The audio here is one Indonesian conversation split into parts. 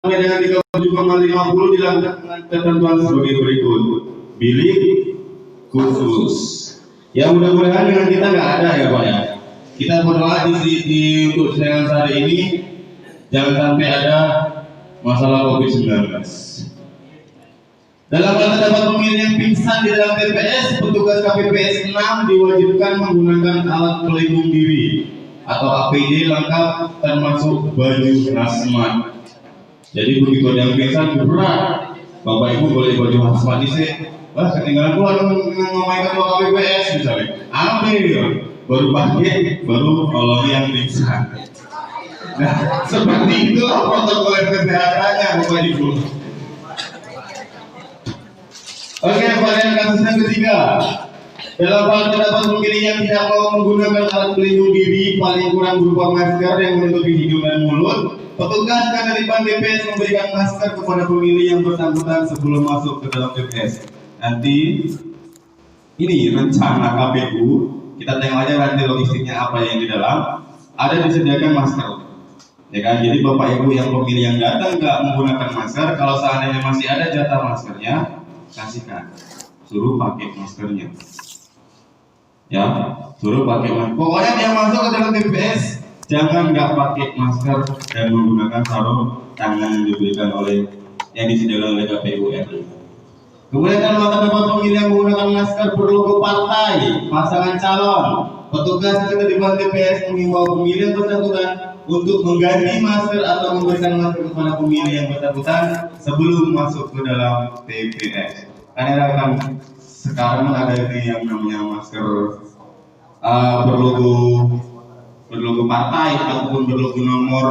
dengan 37,50 dilakukan dengan ketentuan sebagai berikut. Bilik khusus. Ya mudah-mudahan dengan kita nggak ada ya Pak ya. Kita berdoa untuk sidang hari ini jangan sampai ada masalah COVID-19. Dalam hal terdapat pemilih yang pingsan di dalam TPS, petugas KPPS 6 diwajibkan menggunakan alat pelindung diri atau APD lengkap termasuk baju hazmat. Jadi begitu ada yang pingsan berat, Bapak Ibu boleh baju hazmat sih. Wah ketinggalan gua ngomongin ketua KPPS misalnya, ambil baru pakai, baru kalau yang pingsan. Nah seperti itu protokol kesehatannya Bapak Ibu. Oke, varian kasus yang ketiga. Dalam hal terdapat pemilih yang tidak mau menggunakan alat pelindung diri paling kurang berupa masker yang menutupi hidung dan mulut, petugas ketertiban TPS memberikan masker kepada pemilih yang bersangkutan sebelum masuk ke dalam TPS. Nanti ini rencana KPU, kita tengok aja nanti logistiknya apa yang di dalam. Ada disediakan masker, ya kan? Jadi Bapak Ibu yang pemilih yang datang nggak menggunakan masker, kalau seandainya masih ada jatah maskernya, kasihkan, suruh pakai maskernya, ya, suruh pakai masker. Pokoknya dia masuk ke dalam TPS jangan nggak pakai masker dan menggunakan sarung tangan yang diberikan oleh yang disediakan oleh KPU RI. Kemudian kalau terdapat pemilih yang menggunakan masker berlogo partai, pasangan calon, petugas ketertiban TPS mengimbau pemilih yang bersangkutan untuk mengganti masker atau memberikan masker kepada pemilih yang bersangkutan sebelum masuk ke dalam TPS. Karena kan sekarang ada ini yang namanya masker berlogo partai ataupun berlogo nomor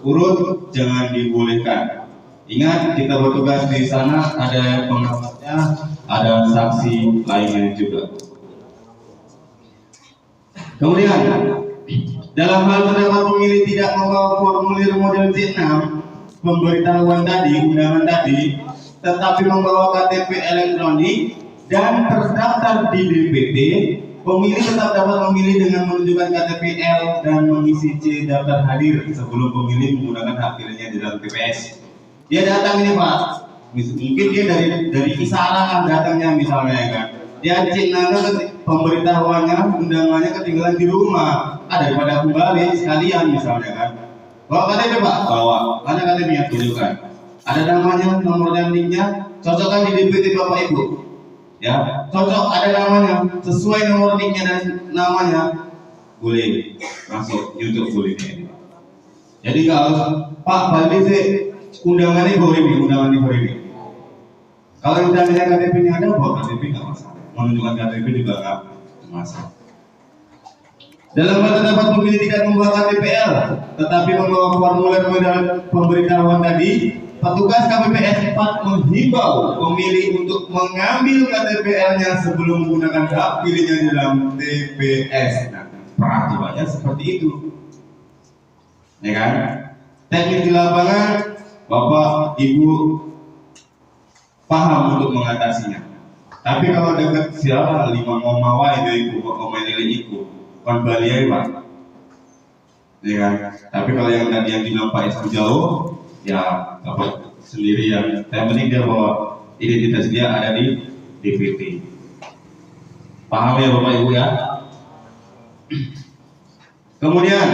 urut jangan dibolehkan. Ingat kita bertugas di sana ada pengawasnya, ada saksi lainnya juga. Kemudian dalam hal terdapat pemilih tidak membawa formulir model C6 pemberitahuan tadi, undangan tadi, tetapi membawa KTP elektronik dan terdaftar di DPT, pemilih tetap dapat memilih dengan menunjukkan KTP L dan mengisi C daftar hadir sebelum pemilih menggunakan hak pilihnya di dalam TPS. Dia datang ini Pak, mungkin dia dari Kisaran datangnya misalnya ya kan. Dia cek pemberitahuannya, undangannya ketinggalan di rumah. Daripada kembali sekalian misalnya kan. Bawa KTP Pak, bawa. Mana KTP-nya tunjukkan. Ada namanya, nomor NIK-nya, cocokkan di DPT Bapak Ibu. Ya, cocok ada namanya, sesuai nomor NIK-nya dan namanya, boleh masuk YouTube boleh ini. Jadi kalau Pak balik sih undangannya boleh nih, undangannya boleh nih. Kalau undangannya KTP-nya ada, bawa KTP nggak masalah. Menunjukkan KTP juga nggak masalah. Dalam hal terdapat pemilih tidak membawa KTPL, tetapi membawa formulir pemberitahuan tadi, petugas KPPS 4 menghimbau pemilih untuk mengambil KTPL-nya sebelum menggunakan hak pilihnya di dalam TPS. Nah, peraturannya seperti itu, ya kan? Teknik di lapangan, Bapak Ibu paham untuk mengatasinya. Tapi kalau dekat siapa 5 ngomawai itu iku kan baliai Pak, ya kan? Tapi kalau yang tadi yang bilang Pak Isam jauh, ya dapat sendiri yang penting dia bahwa identitas dia ada di DPT. Paham ya Bapak Ibu ya? Kemudian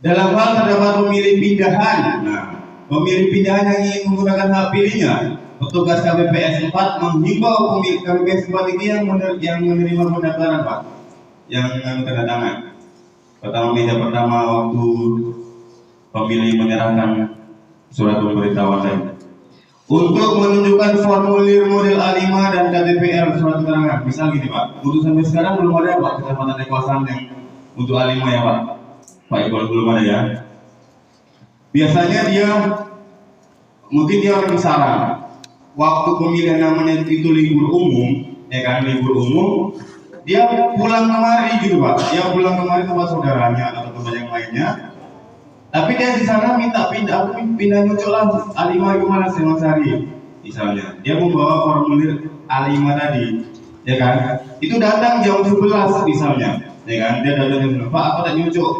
dalam hal terdapat pemilih pindahan, nah pemilih pindahan yang ingin menggunakan hak pilihnya, petugas KPPS 4 menghimbau pemilih KPPS 4 ini yang menerima pendaftaran Pak, yang tanda tangan. Meja pertama waktu pemilih menyerahkan surat pemberitahuan tadi. Untuk menunjukkan formulir model A5 dan KTPL surat keterangan. Misal gini Pak, untuk sampai sekarang belum ada Pak kesempatan kekuasaan yang untuk A5 ya Pak. Pak Iqbal belum ada ya. Biasanya dia mungkin dia orang Kisaran. Waktu pemilihan namanya itu libur umum, ya kan, libur umum, dia pulang kemari gitu Pak. Dia pulang kemari tempat saudaranya atau tempat yang lainnya. Tapi dia di sana minta pindah, aku pindah nyuculan A5 kemana Sari, misalnya. Dia membawa formulir A5 tadi, ya kan. Itu datang jam 11 misalnya, ya kan. Dia datang jam 11, Pak, aku tak nyucuk.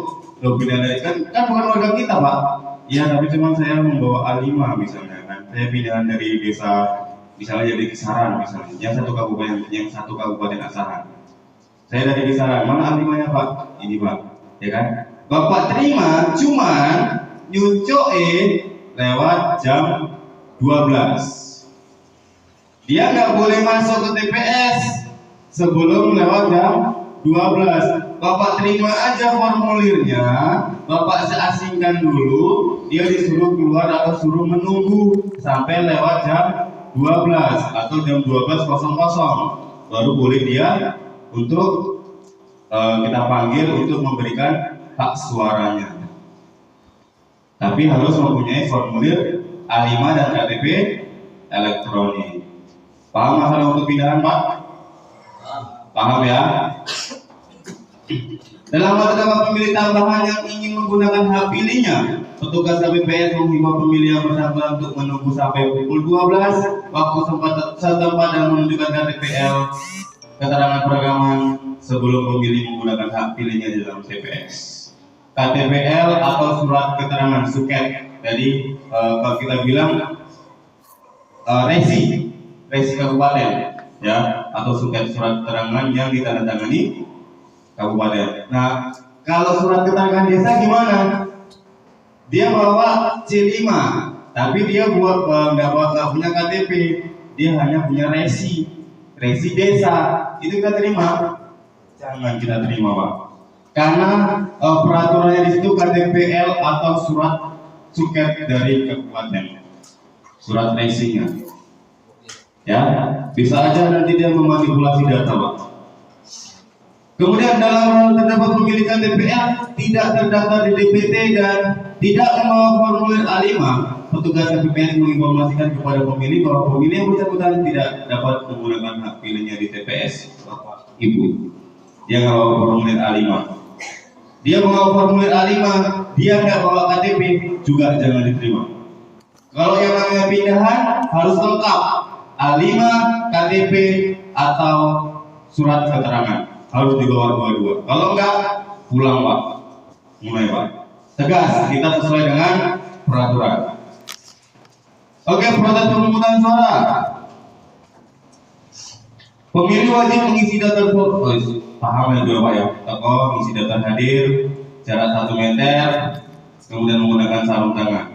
Loh, kan bukan warga kita Pak. iya tapi cuma saya membawa A5 misalnya kan, saya pindahan dari desa misalnya dari Kisaran misalnya, yang satu kabupaten Asahan. Saya dari Kisaran, mana A5-nya Pak? Ini Pak, ya kan? Bapak terima, cuman nyucoe lewat jam 12. Dia nggak boleh masuk ke TPS sebelum lewat jam 12. Bapak terima aja formulirnya, Bapak seasingkan dulu, dia disuruh keluar atau suruh menunggu sampai lewat jam 12 atau jam 12.00 baru boleh dia untuk kita panggil untuk memberikan hak suaranya. Tapi harus mempunyai formulir A5 dan KTP elektronik. Paham masalah untuk pindahan Pak? Paham ya? Dalam terdapat pemilih tambahan yang ingin menggunakan hak pilihnya, petugas KPPS menghimbau pemilih yang bersangkutan untuk menunggu sampai pukul 12 waktu setempat dan menunjukkan KTPL keterangan perekaman sebelum pemilih menggunakan hak pilihnya di dalam TPS. KTPL atau surat keterangan suket. Jadi kalau kita bilang resi kabupaten ya, atau suket surat keterangan yang ditandatangani kabupaten. Nah, kalau surat keterangan desa gimana? Dia bawa C5, tapi dia nggak punya KTP, dia hanya punya resi desa. Itu kita terima? Jangan kita terima Pak, karena peraturannya di situ KTPL atau surat suket dari kabupaten, surat resinya. Ya, bisa aja nanti dia memanipulasi data Pak. Kemudian dalam hal terdapat pemilikan TPL tidak terdaftar di DPT dan tidak membawa formulir A5, petugas KPPS menginformasikan kepada pemilih bahwa pemilih yang bersangkutan tidak dapat menggunakan hak pilihnya di TPS. Bapak Ibu, dia nggak bawa formulir A5. Dia bawa formulir A5, dia nggak bawa KTP, juga jangan diterima. Kalau yang namanya pindahan harus lengkap, A5, KTP atau surat keterangan. Harus dibawa dua-dua. Kalau enggak, pulang Pak. Mulai Pak. Tegas, kita sesuai dengan peraturan. Oke, proses pemungutan suara. Pemilih wajib mengisi data paham ya juga Pak ya. Tokoh mengisi data hadir, jarak 1 meter, kemudian menggunakan sarung tangan.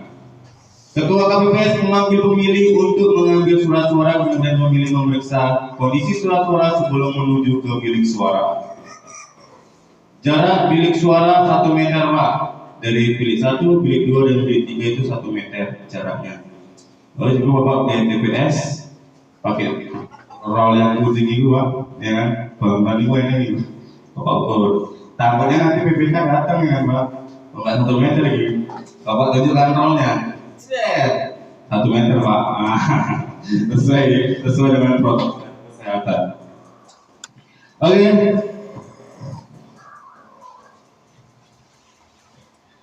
Ketua KPPS memanggil pemilih untuk mengambil surat suara, kemudian pemilih memeriksa kondisi surat suara sebelum menuju ke bilik suara. Jarak bilik suara 1 meter Pak. Dari bilik 1, bilik 2, dan bilik 3 itu 1 meter jaraknya. Lalu juga Bapak ke TPS pakai roll yang putih gitu Pak, ya kan? Bang ini Bapak ukur. Takutnya nanti PPK datang ya Pak. Bapak 1 meter lagi. Bapak tunjukkan rollnya. 1 meter Pak. Sesuai dengan protokol kesehatan. Oke.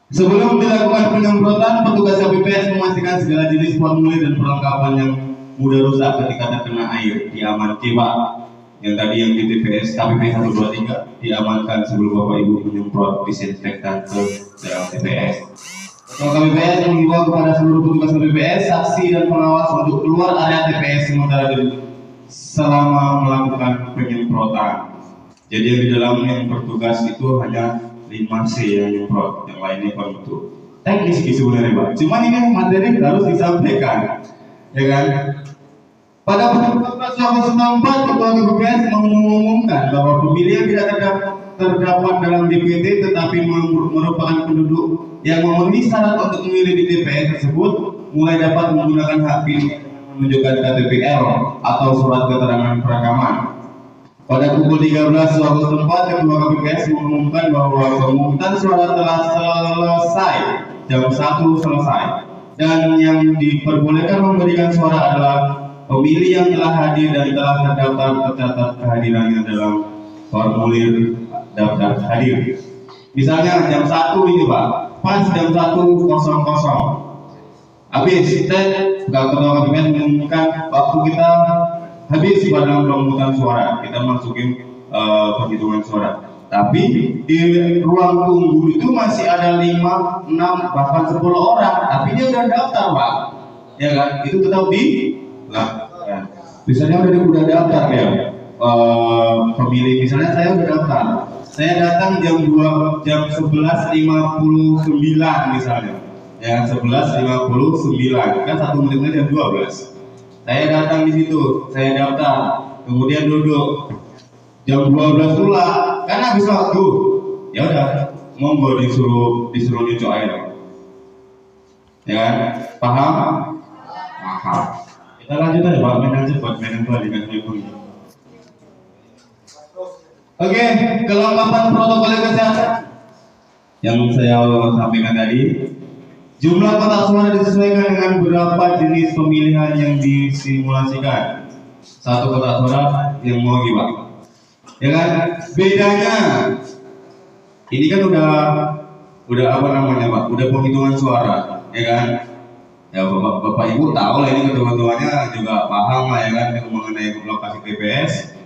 Sebelum dilakukan penyemprotan, petugas KPPS memastikan segala jenis formulir dan perlengkapan yang mudah rusak ketika terkena air diamankan Pak. Yang tadi yang di TPS KPP 123 diamankan sebelum Bapak Ibu menyemprot disinfektan ke dalam TPS. Ketua KPPS mengimbau kepada seluruh petugas KPPS, saksi dan pengawas untuk keluar area TPS sementara selama melakukan penyemprotan. Jadi yang di dalam yang bertugas itu hanya 5C yang nyemprot, yang lainnya untuk teknis sebenarnya Pak. Cuman ini materi harus disampaikan, ya kan? Pada pukul 14.04 Ketua KPPS mengumumkan bahwa pemilih yang tidak terdapat dalam DPT tetapi merupakan penduduk yang memenuhi syarat untuk memilih di TPS tersebut mulai dapat menggunakan hak pilih menunjukkan KTPL atau surat keterangan perekaman. Pada pukul 13 waktu setempat, Ketua KPPS mengumumkan bahwa pemungutan suara telah selesai, jam 1 selesai, dan yang diperbolehkan memberikan suara adalah pemilih yang telah hadir dan telah terdaftar tercatat kehadirannya dalam formulir daftar hadir. Misalnya jam 1 ini Pak, pas jam 1.00 habis, Ketua KPPS mengumumkan waktu kita habis pada pemungutan suara, kita masukin penghitungan suara. Tapi di ruang tunggu itu masih ada 5, 6, bahkan 10 orang. Tapi dia udah daftar, Pak. Ya kan? Itu tetap dilakukan. Misalnya udah daftar ya, pemilih. Misalnya saya udah daftar. Saya datang jam 11.59 misalnya. Ya, 11.59. Kan 1 menitnya jam 12. Saya datang di situ, saya daftar. Kemudian duduk. Jam 12 pula, kan habis waktu. Ya udah, monggo disuruh nyucuk air. Ya kan? Paham? Paham. Kita lanjut aja, Pak. Main cepat, main balik kan ibu. Oke, kelengkapan protokol kesehatan yang saya sampaikan tadi. Jumlah kotak suara disesuaikan dengan beberapa jenis pemilihan yang disimulasikan. 1 kotak suara yang mau gimana? Ya kan? Bedanya ini kan udah apa namanya, Pak? Udah penghitungan suara, ya kan? Ya Bapak Ibu tahu lah, ini ketua-ketuanya juga paham lah, ya kan, mengenai lokasi TPS.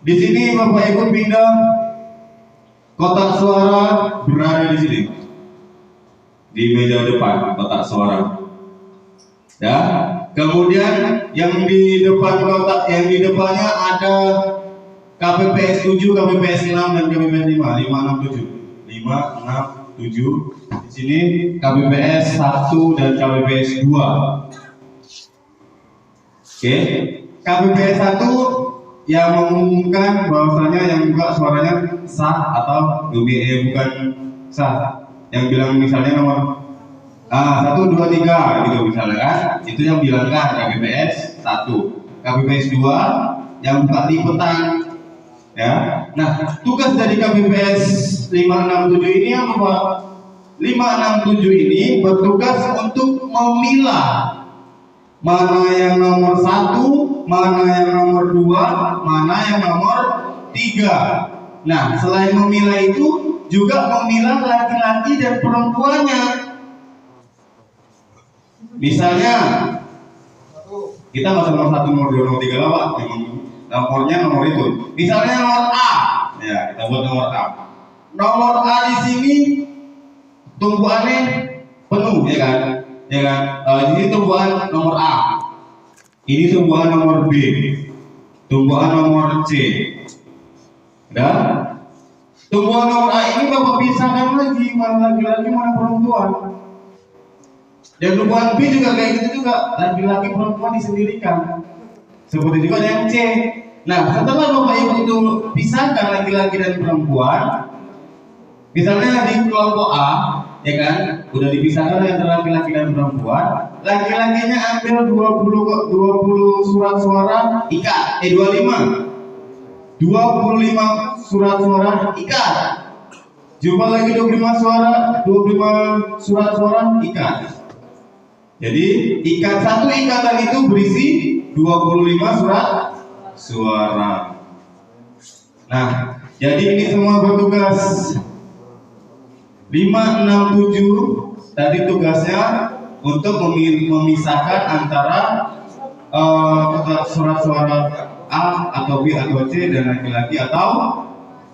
Di sini Bapak Ibu pindah kotak suara berada di sini. Di meja depan kotak suara. Ya. Kemudian yang di depan kotak, yang di depannya ada KPPS 7, KPPS 6 dan KPPS 5, 5, 6, 7. Di sini KPPS 1 dan KPPS 2. Oke. KPPS 1 yang mengumumkan bahwasanya yang buka suaranya sah atau bukan sah. Yang bilang misalnya nomor 1, 2, 3 gitu misalnya kan. Itu yang bilang kan KPPS 1. KPPS 2 yang buka liputan. Ya. Nah, tugas dari KPPS 567 ini apa? 567 ini bertugas untuk memilah mana yang nomor 1, mana yang nomor 2, mana yang nomor 3. Nah, selain memilah itu juga memilah laki-laki dan perempuannya. Misalnya kita nggak usah nomor 1, nomor 2, nomor 3 lah, Pak. Nomornya nomor itu. Misalnya nomor A, ya kita buat nomor A. Nomor A di sini tumbuhannya penuh, ya kan? Ya kan? Di sini tumbuhan nomor A. Ini tumbuhan nomor B. Tumbuhan nomor C. Dan tumbuhan nomor A ini Bapak pisahkan lagi, mana laki-laki mana perempuan. Dan tumbuhan B juga kayak gitu juga, laki-laki perempuan disendirikan. Seperti juga yang C. Nah, setelah Bapak Ibu itu pisahkan laki-laki dan perempuan, misalnya di kelompok A, ya kan, udah dipisahkan antara laki-laki dan perempuan. Laki-lakinya ambil 20 surat suara ikat, 25 surat suara ikat. Jumlah lagi 25 surat suara ikat. Jadi satu ikatan itu berisi 25 surat suara. Nah, jadi ini semua bertugas. 567 tadi tugasnya untuk memisahkan antara surat suara A atau B atau C dan laki-laki atau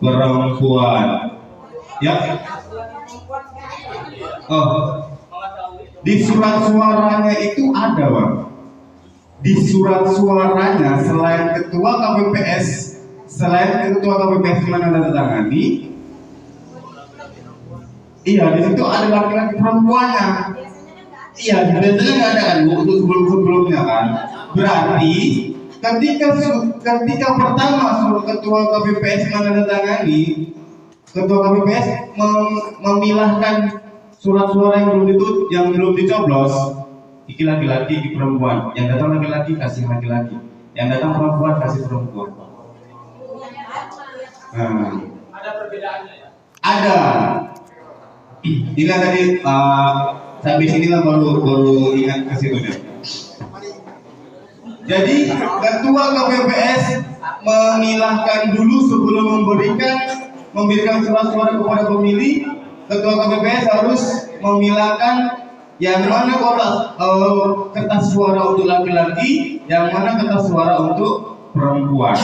perempuan. Ya. Di surat suaranya itu ada, Bang. Di surat suaranya selain ketua KPPS menandatangani, iya di situ ada laki-laki perempuannya. Iya, biasanya nggak ada kan untuk sebelumnya kan. Berarti ketika pertama ketua KPPS menandatangani, ketua KPPS memilahkan surat suara yang belum dicoblos. Iki laki-laki, iki perempuan. Yang datang laki-laki kasih laki-laki. Yang datang perempuan kasih perempuan. Ada perbedaannya ya? Ada. Ini tadi sampai sini lah baru ingat ke situ deh. Jadi ketua KPPS memilahkan dulu sebelum memberikan surat suara kepada pemilih. Ketua KPPS harus memilahkan yang mana kertas suara untuk laki-laki, yang mana kertas suara untuk perempuan.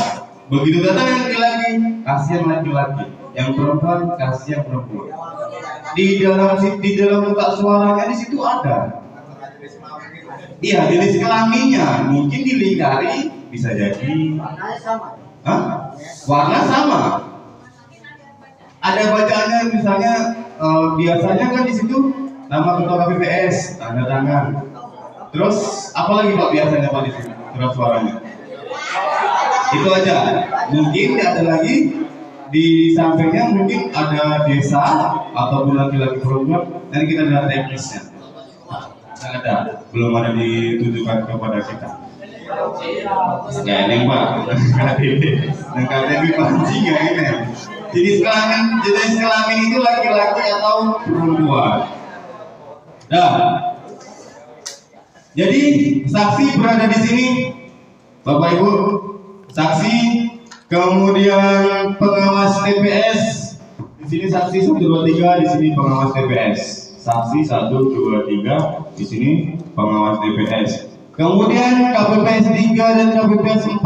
Begitu datang laki-laki, kasih yang laki-laki. yang perempuan kasih yang perempuan. Di dalam kotak suaranya di situ ada. Iya, jenis kelaminnya mungkin dilingkari bisa jadi. Hah? Warna sama. Ada bacaannya misalnya biasanya kan di situ nama ketua KPPS, tanda tangan. Terus apa lagi Pak biasanya Pak di sini? Surat suaranya. Itu aja. Mungkin ada lagi di sampingnya mungkin ada desa ataupun laki-laki perempuan. Nanti kita lihat teknisnya. Nggak ada, belum ada ditujukan kepada kita. Nggak ini Pak, KTP pancing nggak ini. Jenis kelamin itu laki-laki atau perempuan. Nah, jadi saksi berada di sini, Bapak Ibu, saksi, kemudian pengawas TPS. Di sini saksi 1, 2, 3, di sini pengawas TPS. Saksi 1, 2, 3, di sini pengawas TPS. Kemudian KPPS 3 dan KPPS 4.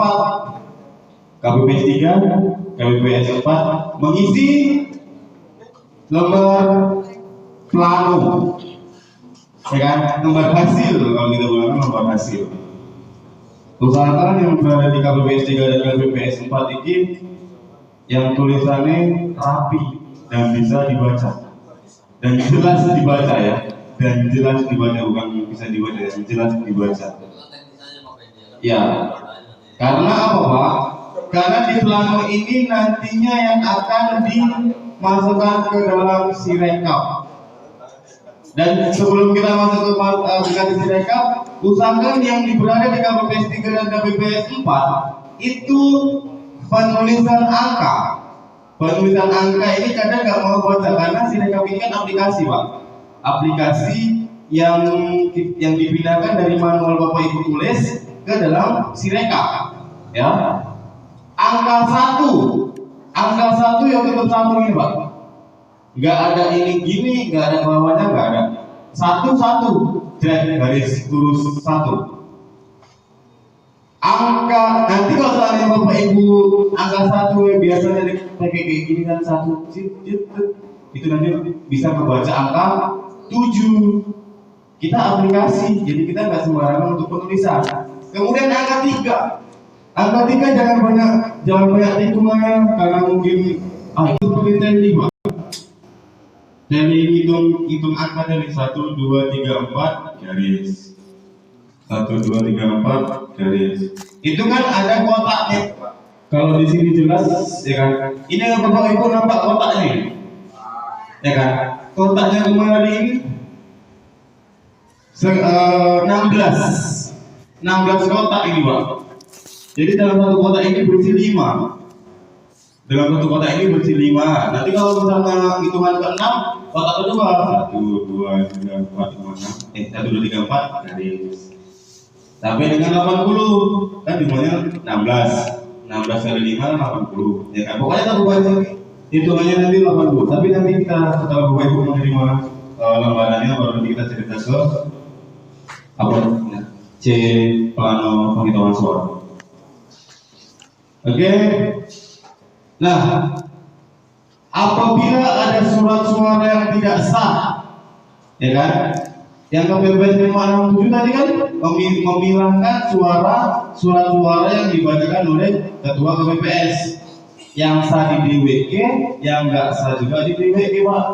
KPPS 3, KPPS 4 mengisi lembar plano. Ya kan, lembar hasil kalau kita bilang lembar hasil. Usahakan yang berada di KPPS 3 dan KPPS 4 ini yang tulisannya rapi dan bisa dibaca dan jelas dibaca ya, dan jelas dibaca, bukan bisa dibaca ya, jelas dibaca. Ya, karena apa Pak? Karena di plano ini nantinya yang akan dimasukkan ke dalam sirekap. Dan sebelum kita masuk ke aplikasi sirekap, usahakan yang berada di KPPS 3 dan KPPS 4 itu penulisan angka. Penulisan angka ini kadang nggak mau baca karena sirekap ini kan aplikasi Pak. Aplikasi yang dipindahkan dari manual Bapak Ibu tulis ke dalam sirekap. Ya. Angka 1 yang tetap 1 ini Pak. Nggak ada ini gini, nggak ada bawahnya, nggak ada. 1 garis lurus 1. Angka nanti kalau soalnya Bapak Ibu angka 1 biasanya pakai kayak gini kan 1 itu nanti bisa membaca angka 7. Kita aplikasi, jadi kita nggak sembarangan untuk penulisan. Kemudian angka 3 jangan banyak hitungannya karena mungkin itu seperti tadi Pak. Jadi hitung angka dari 1, 2, 3, 4 garis 1, 2, 3, 4 garis. Itu kan ada kotaknya. Kalau di sini jelas ya kan. Ini Bapak Ibu nampak kotaknya. Ya kan? Kotaknya kemarin ini 16 kotak ini Pak. Jadi dalam satu kotak ini berisi 5. Dalam satu kotak ini berisi 5. Nanti kalau misalnya hitungan ke-6, kotak kedua 1, 2, 3, 4, 5, 6. 1, 2, 3, 4 garis. Sampai dengan 80 kan jumlahnya 16 kali 5 80 ya kan, pokoknya tak baca hitungannya nanti 80. Tapi nanti kita setelah Bapak Ibu menerima lembarannya baru nanti kita cerita ke apa C plano penghitungan suara. Oke. Nah, apabila ada surat suara yang tidak sah, ya kan, yang KPPS 567 tadi kan memilahkan surat suara yang dibacakan oleh ketua KPPS, yang sah di DWK, yang nggak sah juga di DWK Pak.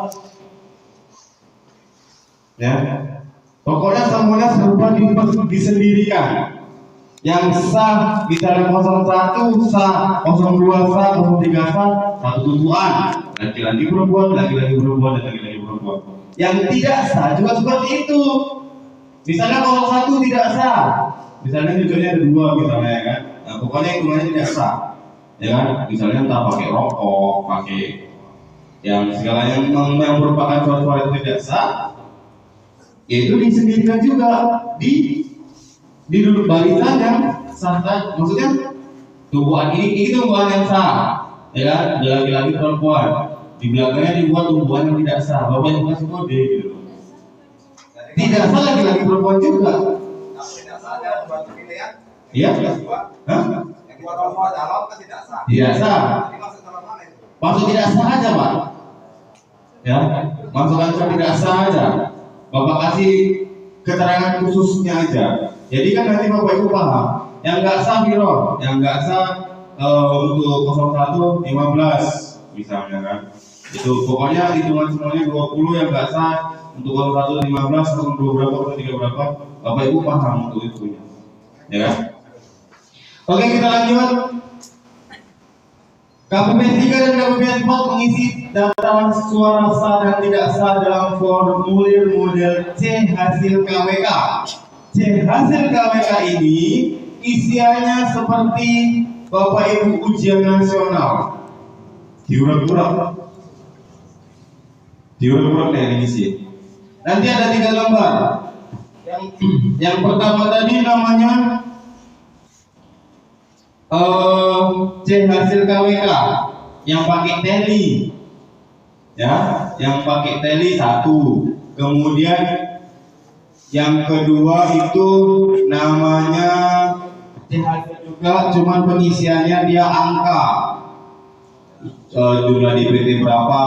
Ya, pokoknya semuanya serba disendirikan. Yang sah misalnya 01 sah, 02 sah, 03 sah, satu tutupan laki-laki perempuan, laki-laki perempuan, dan laki-laki perempuan. Yang tidak sah juga seperti itu. Misalnya 01 tidak sah, misalnya tujuannya ada 2 misalnya ya kan. Nah, pokoknya hitungannya tidak sah, ya kan. Misalnya entah pakai rokok, pakai yang segala yang merupakan suara-suara yang tidak sah, yaitu disendirikan juga di duduk barisan yang sah. Maksudnya tumbuhan ini tumbuhan yang sah, ya kan, laki-laki perempuan. Di belakangnya dibuat tumbuhan yang tidak sah. Bapak Ibu kasih kode gitu. Tidak sah laki-laki perempuan juga. Tidak sah dalam suatu pilihan. Iya. Hah? Yang dua calon kan tidak sah. Tidak sah. Dimasuk dalam mana itu? Masuk tidak sah aja Pak. Ya, masuk ancur tidak sah aja. Bapak kasih keterangan khususnya aja. Jadi kan nanti Bapak Ibu paham. Yang nggak sah biro, yang nggak sah untuk 01 15 misalnya kan. Itu pokoknya hitungan semuanya 20 yang nggak sah untuk 01 15 02 berapa 03 berapa. Bapak Ibu paham untuk itu. Ya kan? Oke, kita lanjut. KPPS 3 dan KPPS 4 mengisi data suara sah dan tidak sah dalam formulir model C hasil KWK. C hasil KWK ini isiannya seperti Bapak Ibu ujian nasional. Diurak-urak yang isi. Nanti ada 3 lembar. Yang pertama tadi namanya C hasil KWK yang pakai teli, ya, yang pakai teli 1. Kemudian yang kedua itu namanya C hasil juga, cuman pengisiannya dia angka, jumlah DPT berapa,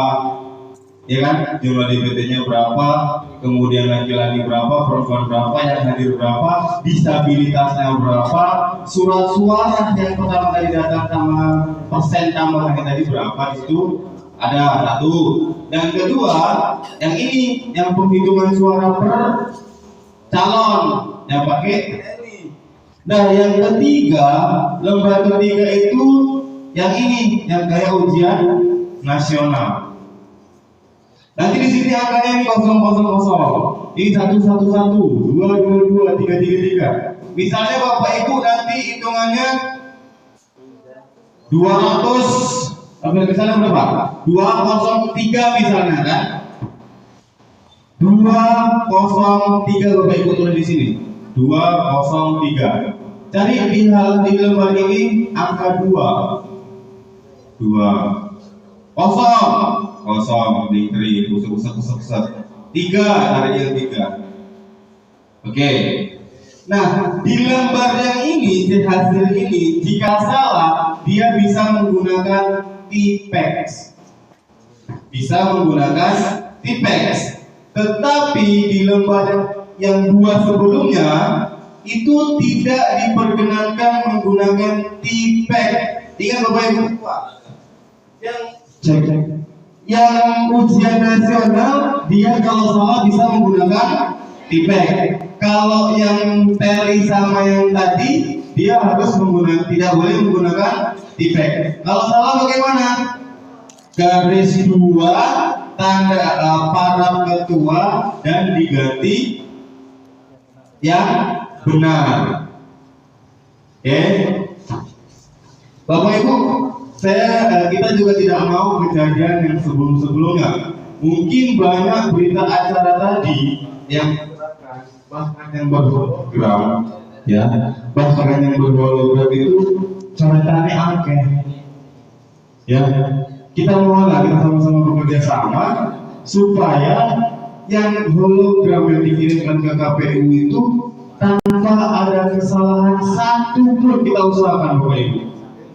ya kan, jumlah DPT-nya berapa, kemudian laki-laki berapa, perempuan berapa, yang hadir berapa, disabilitasnya berapa, surat suara yang pertama kali datang sama persen tambahannya tadi berapa, itu ada 1. Dan kedua, yang ini yang penghitungan suara per calon yang pakai. Nah, yang ketiga, lembar ketiga itu yang ini, yang kayak ujian nasional. Nanti di sini angkanya ini 000, ini 111, 222, 333. Misalnya Bapak Ibu nanti hitungannya 200, misalnya berapa? 203 misalnya kan? 203 Bapak Ibu tulis di sini. 203. Cari di lembar ini angka 2. 0 dikri pusat 3, cari yang 3. Oke. Nah, di lembar yang ini, di hasil ini, jika salah dia bisa menggunakan T-Pex. Tetapi di lembar yang 2 sebelumnya itu tidak diperkenankan menggunakan T-Pex. Ingat Bapak Ibu? Yang ujian nasional dia kalau salah bisa menggunakan T-Pex. Kalau yang teli sama yang tadi dia harus menggunakan, tidak boleh menggunakan T-Pex. Kalau salah bagaimana? Garis 2 tanda para ketua dan diganti yang benar. Oke, Bapak Ibu, kita juga tidak mau kejadian yang sebelum-sebelumnya. Mungkin banyak berita acara tadi yang bahkan yang berhologram, ya, bahkan yang berhologram itu ceritanya angke, ya. Kita mohonlah kita sama-sama bekerja sama supaya yang hologram yang dikirimkan ke KPU itu tanpa ada kesalahan satu pun kita usahakan Bapak Ibu.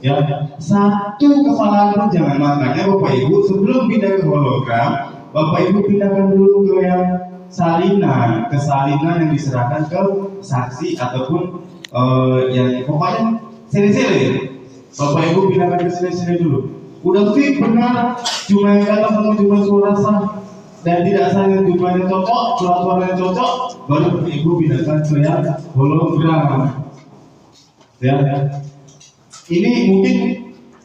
Ya, satu kesalahan pun jangan. Makanya Bapak Ibu sebelum pindah ke hologram, Bapak Ibu pindahkan dulu ke yang salinan, ke salinan yang diserahkan ke saksi ataupun yang pokoknya seri-seri. Bapak Ibu pindahkan ke seri-seri dulu. Udah fix benar, cuma yang kata sama cuma suara sah dan tidak sah yang jumlahnya cocok, suara-suaranya cocok, baru Ibu pindahkan ke yang hologram. Ya. Ini mungkin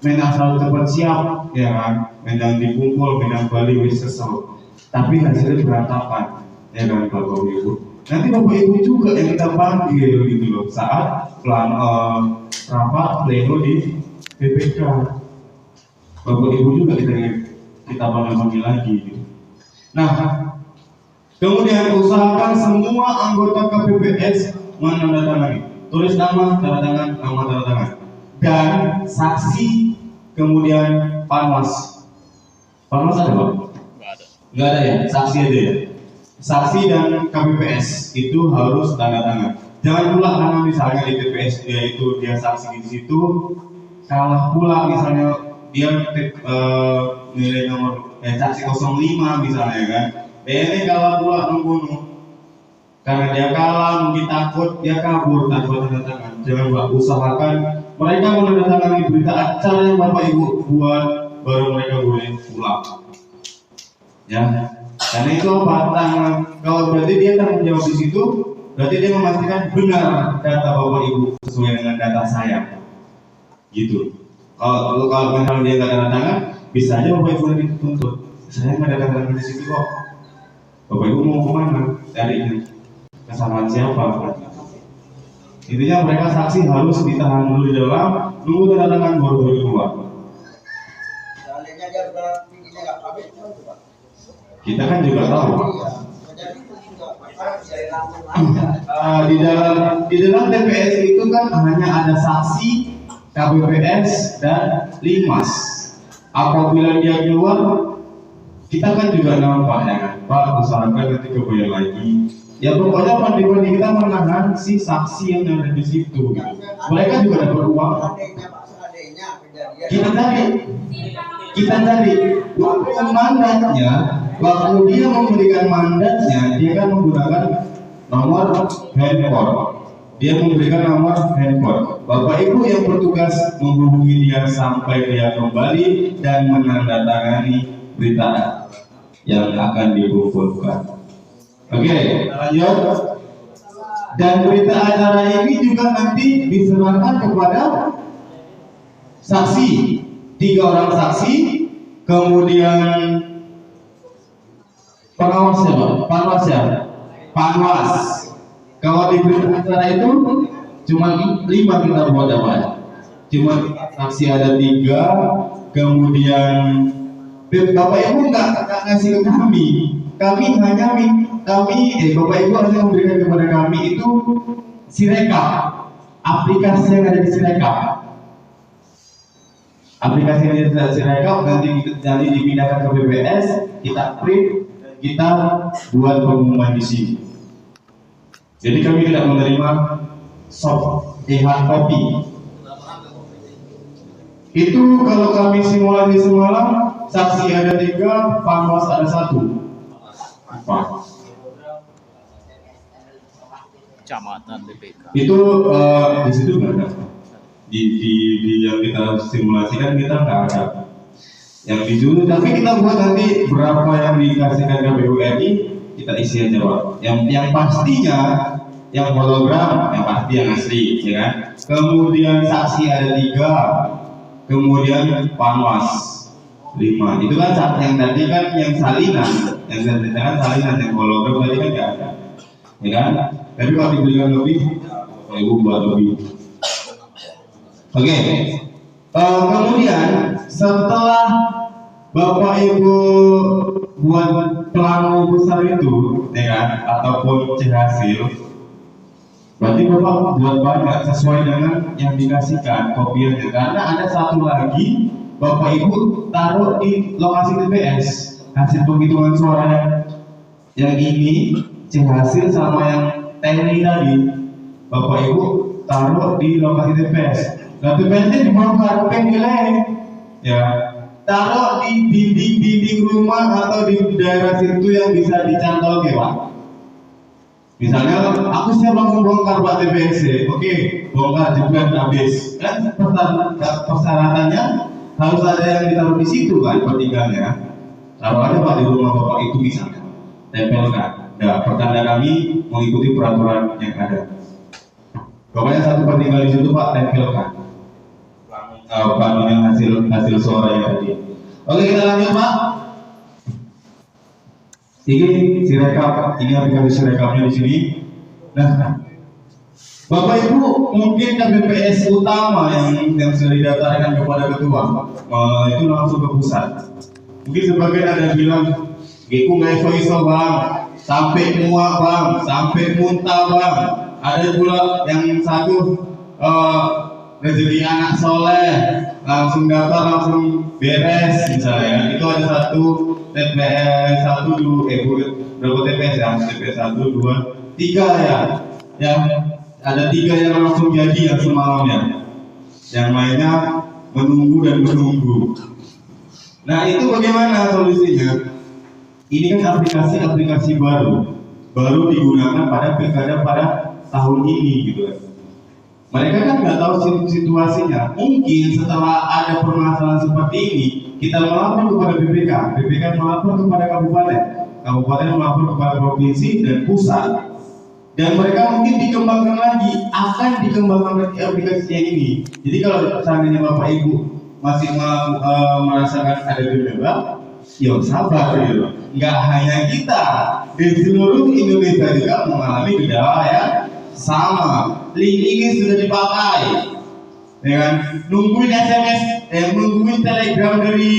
memang selalu cepat siap, ya kan? Memang dikumpul, memang Bali wis kesel. Tapi hasilnya berantakan, ya kan Bapak Ibu. Nanti Bapak Ibu juga yang kita panggil gitu loh saat rapat pleno di BPK. Bapak Ibu juga kita panggil lagi. Gitu. Nah, kemudian usahakan semua anggota KPPS menandatangani. Tulis nama, tanda tangan. Dan saksi, kemudian panwas. Panwas ada Pak? Nggak ada ya, saksi aja ya. Saksi dan KPPS itu harus tanda tangan. Jangan pula karena misalnya di TPS dia saksi di situ, kalah pula misalnya dia nilai nomor saksi 05 misalnya kan. Ini kalah pula membunuh. Karena dia kalah, mungkin takut, dia kabur tanpa tanda tangan. Jangan Pak, usahakan mereka menandatangani berita acara yang Bapak Ibu buat, baru mereka boleh pulang. Ya, karena itu apa? Kalau berarti dia tanggung jawab di situ, berarti dia memastikan benar data Bapak Ibu sesuai dengan data saya. Gitu. Kalau misalnya dia nggak tanda tangan, bisa aja Bapak Ibu dituntut. Saya nggak ada tanda tangan di situ kok. Bapak Ibu mau kemana? Cari kesalahan siapa? Intinya mereka saksi harus ditahan dulu di dalam, nunggu tanda tangan baru boleh keluar. Seandainya dia udah tingginya nggak habis, Pak. Kita kan juga tahu. Di dalam TPS itu kan hanya ada saksi, KPPS dan Limas. Apabila dia keluar, kita kan juga nampak ya kan, Pak usahakan nanti kebayang lagi. Ya pokoknya pandai kita menahan si saksi yang ada di situ. Mereka juga dapat uang. Kita tadi waktu mandatnya, waktu dia memberikan mandatnya, dia kan menggunakan nomor handphone. Dia memberikan nomor handphone. Bapak Ibu yang bertugas menghubungi dia sampai dia kembali dan menandatangani berita yang akan dikumpulkan. Oke, lanjut. Dan berita acara ini juga nanti diserahkan kepada saksi, 3 orang saksi, kemudian pengawas siapa? Panwas. Kalau di berita acara itu cuma 5 kita buat apa? Cuma saksi ada 3, kemudian Bapak Ibu nggak ngasih ke kami. Bapak Ibu hanya memberikan kepada kami itu Sirekap, aplikasi yang ada di Sirekap. Aplikasi yang ada di Sirekap nanti dipindahkan ke BPS, kita print, kita buat pengumuman di sini. Jadi kami tidak menerima soft hard copy. Itu kalau kami simulasi semalam, saksi ada 3, panwas ada 1. Kecamatan BPK. Itu di situ nggak ada. Di yang kita simulasikan kita nggak ada. Yang di situ, tapi kita buat nanti berapa yang dikasihkan ke BUMI, kita isi aja Pak. Yang pastinya, yang hologram, yang pasti yang asli, ya kan. Kemudian saksi ada 3, kemudian panwas 5. Itu kan saat yang tadi kan yang salinan, yang salinan, yang hologram tadi kan nggak ada, ya kan? Tapi kalau dibelikan lebih, Bapak Ibu buat lebih. Oke. Kemudian setelah Bapak Ibu buat plano besar itu, ya kan, ataupun C hasil, berarti Bapak buat banyak sesuai dengan yang dikasihkan kopiannya. Karena ada satu lagi Bapak Ibu taruh di lokasi TPS hasil penghitungan suara yang ini C hasil sama yang teknik tadi. Bapak Ibu taruh di lokasi TPS. Nah TPS-nya dibongkar penilai, ya taruh di dinding rumah atau di daerah situ yang bisa dicantol ke Pak. Misalnya aku siap langsung bongkar Pak TPS, oke bongkar jebret habis. Kan persyaratannya harus ada yang ditaruh di situ kan pertinggalnya. Taruh aja Pak di rumah Bapak itu misalnya, tempelkan. Nah, pertanda kami mengikuti peraturan yang ada. Pokoknya satu pertinggal di situ Pak tempelkan. Panunya hasil suara yang tadi. Oke kita lanjut Pak. Ini Sirekap, ini aplikasi Sirekapnya di sini. Nah, Bapak Ibu mungkin KPPS utama yang sudah didaftarkan kepada ketua, itu langsung ke pusat. Mungkin sebagian ada yang bilang, "Giku nggak iso bang, sampai muak bang, sampai muntah bang." Ada pula yang satu rezeki anak soleh, langsung daftar langsung beres misalnya. Itu ada satu TPS berapa TPS ya? TPS 1, 2, 3 ya. Yang ada 3 yang langsung jadi yang semalamnya. Yang lainnya menunggu dan menunggu. Nah itu bagaimana solusinya? Ini kan aplikasi-aplikasi baru digunakan pada pilkada pada tahun ini gitu kan. Mereka kan nggak tahu situasinya. Mungkin setelah ada permasalahan seperti ini, kita melapor kepada BPK, BPK melapor kepada kabupaten, kabupaten melapor kepada provinsi dan pusat. Dan mereka mungkin dikembangkan lagi, akan dikembangkan lagi aplikasinya ini. Jadi kalau seandainya Bapak Ibu masih merasakan ada kendala, ya sabar gitu. Nggak hanya kita, di seluruh Indonesia juga mengalami kendala ya sama. Link ini sudah dipakai, dengan nungguin SMS, nungguin Telegram dari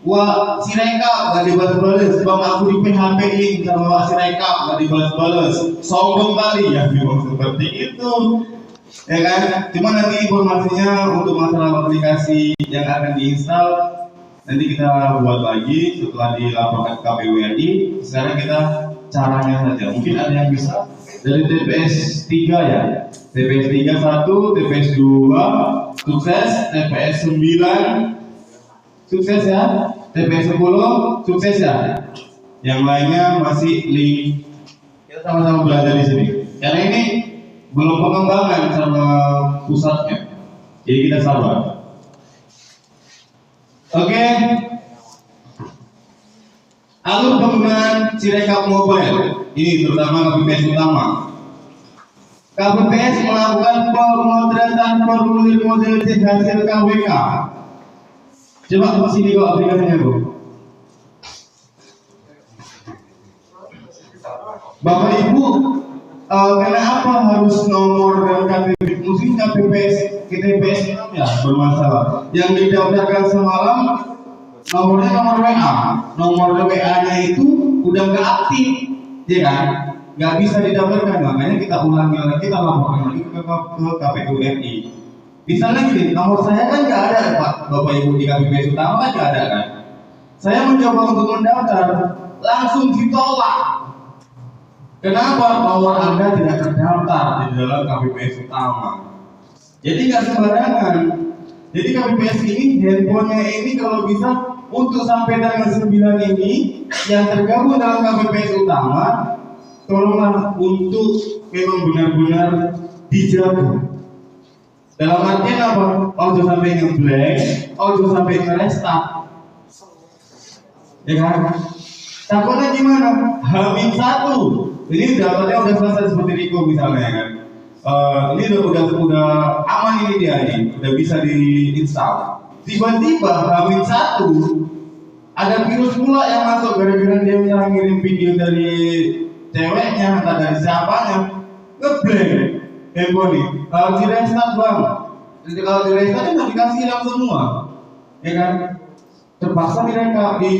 Wah Sirekap gak dibalas-balas, bang aku di PHP in sama Wah Sirekap gak dibalas-balas, sombong kali ya memang seperti itu, ya kan? Cuma nanti informasinya untuk masalah aplikasi yang akan diinstal nanti kita buat lagi setelah dilaporkan ke KPU RI. Sekarang kita caranya saja, mungkin ada yang bisa dari TPS 3 ya, TPS 3 1, TPS 2 sukses, TPS 9 sukses ya, TPS 10 sukses ya. Yang lainnya masih link. Kita sama-sama belajar di sini. Karena ini belum pengembangan sama pusatnya. Jadi kita sabar. Oke. Alur penggunaan Sirekap Mobile. Ini terutama KPPS utama. KPPS melakukan pemotretan formulir model C hasil KWK. Coba ke sini kok aplikasinya Bu. Bapak Ibu, kenapa harus nomor dan KTP? Mungkin KTPS ya bermasalah. Yang didaftarkan semalam nomornya nomor WA. Nomor WA-nya itu udah nggak aktif, ya kan? Nggak bisa didaftarkan, makanya kita ulangi lagi, kita laporkan lagi ke KPU RI. Misalnya gini, nomor saya kan nggak ada Pak, Bapak Ibu di KPPS utama kan nggak ada kan? Saya mencoba untuk mendaftar, langsung ditolak. Kenapa? Nomor Anda tidak terdaftar di dalam KPPS utama. Jadi nggak sembarangan. Jadi KPPS ini, handphonenya ini kalau bisa untuk sampai tanggal 9 ini yang tergabung dalam KPPS utama, tolonglah untuk memang benar-benar dijaga. Dalam artian apa? Ojo sampai ngeblank, ojo sampai ngerestart, ya kan? Takutnya gimana? Hamil 1, ini daftarnya udah selesai seperti Riko misalnya kan? Ini udah aman ini dia nih, udah bisa diinstal. Tiba-tiba Hamil 1 ada virus pula yang masuk gara-gara dia misalnya ngirim video dari ceweknya, entah dari siapanya, ngeblank. Handphone kalau di restart bang, jadi kalau di restart kan nggak dikasih hilang semua, ya kan? Terpaksa mereka di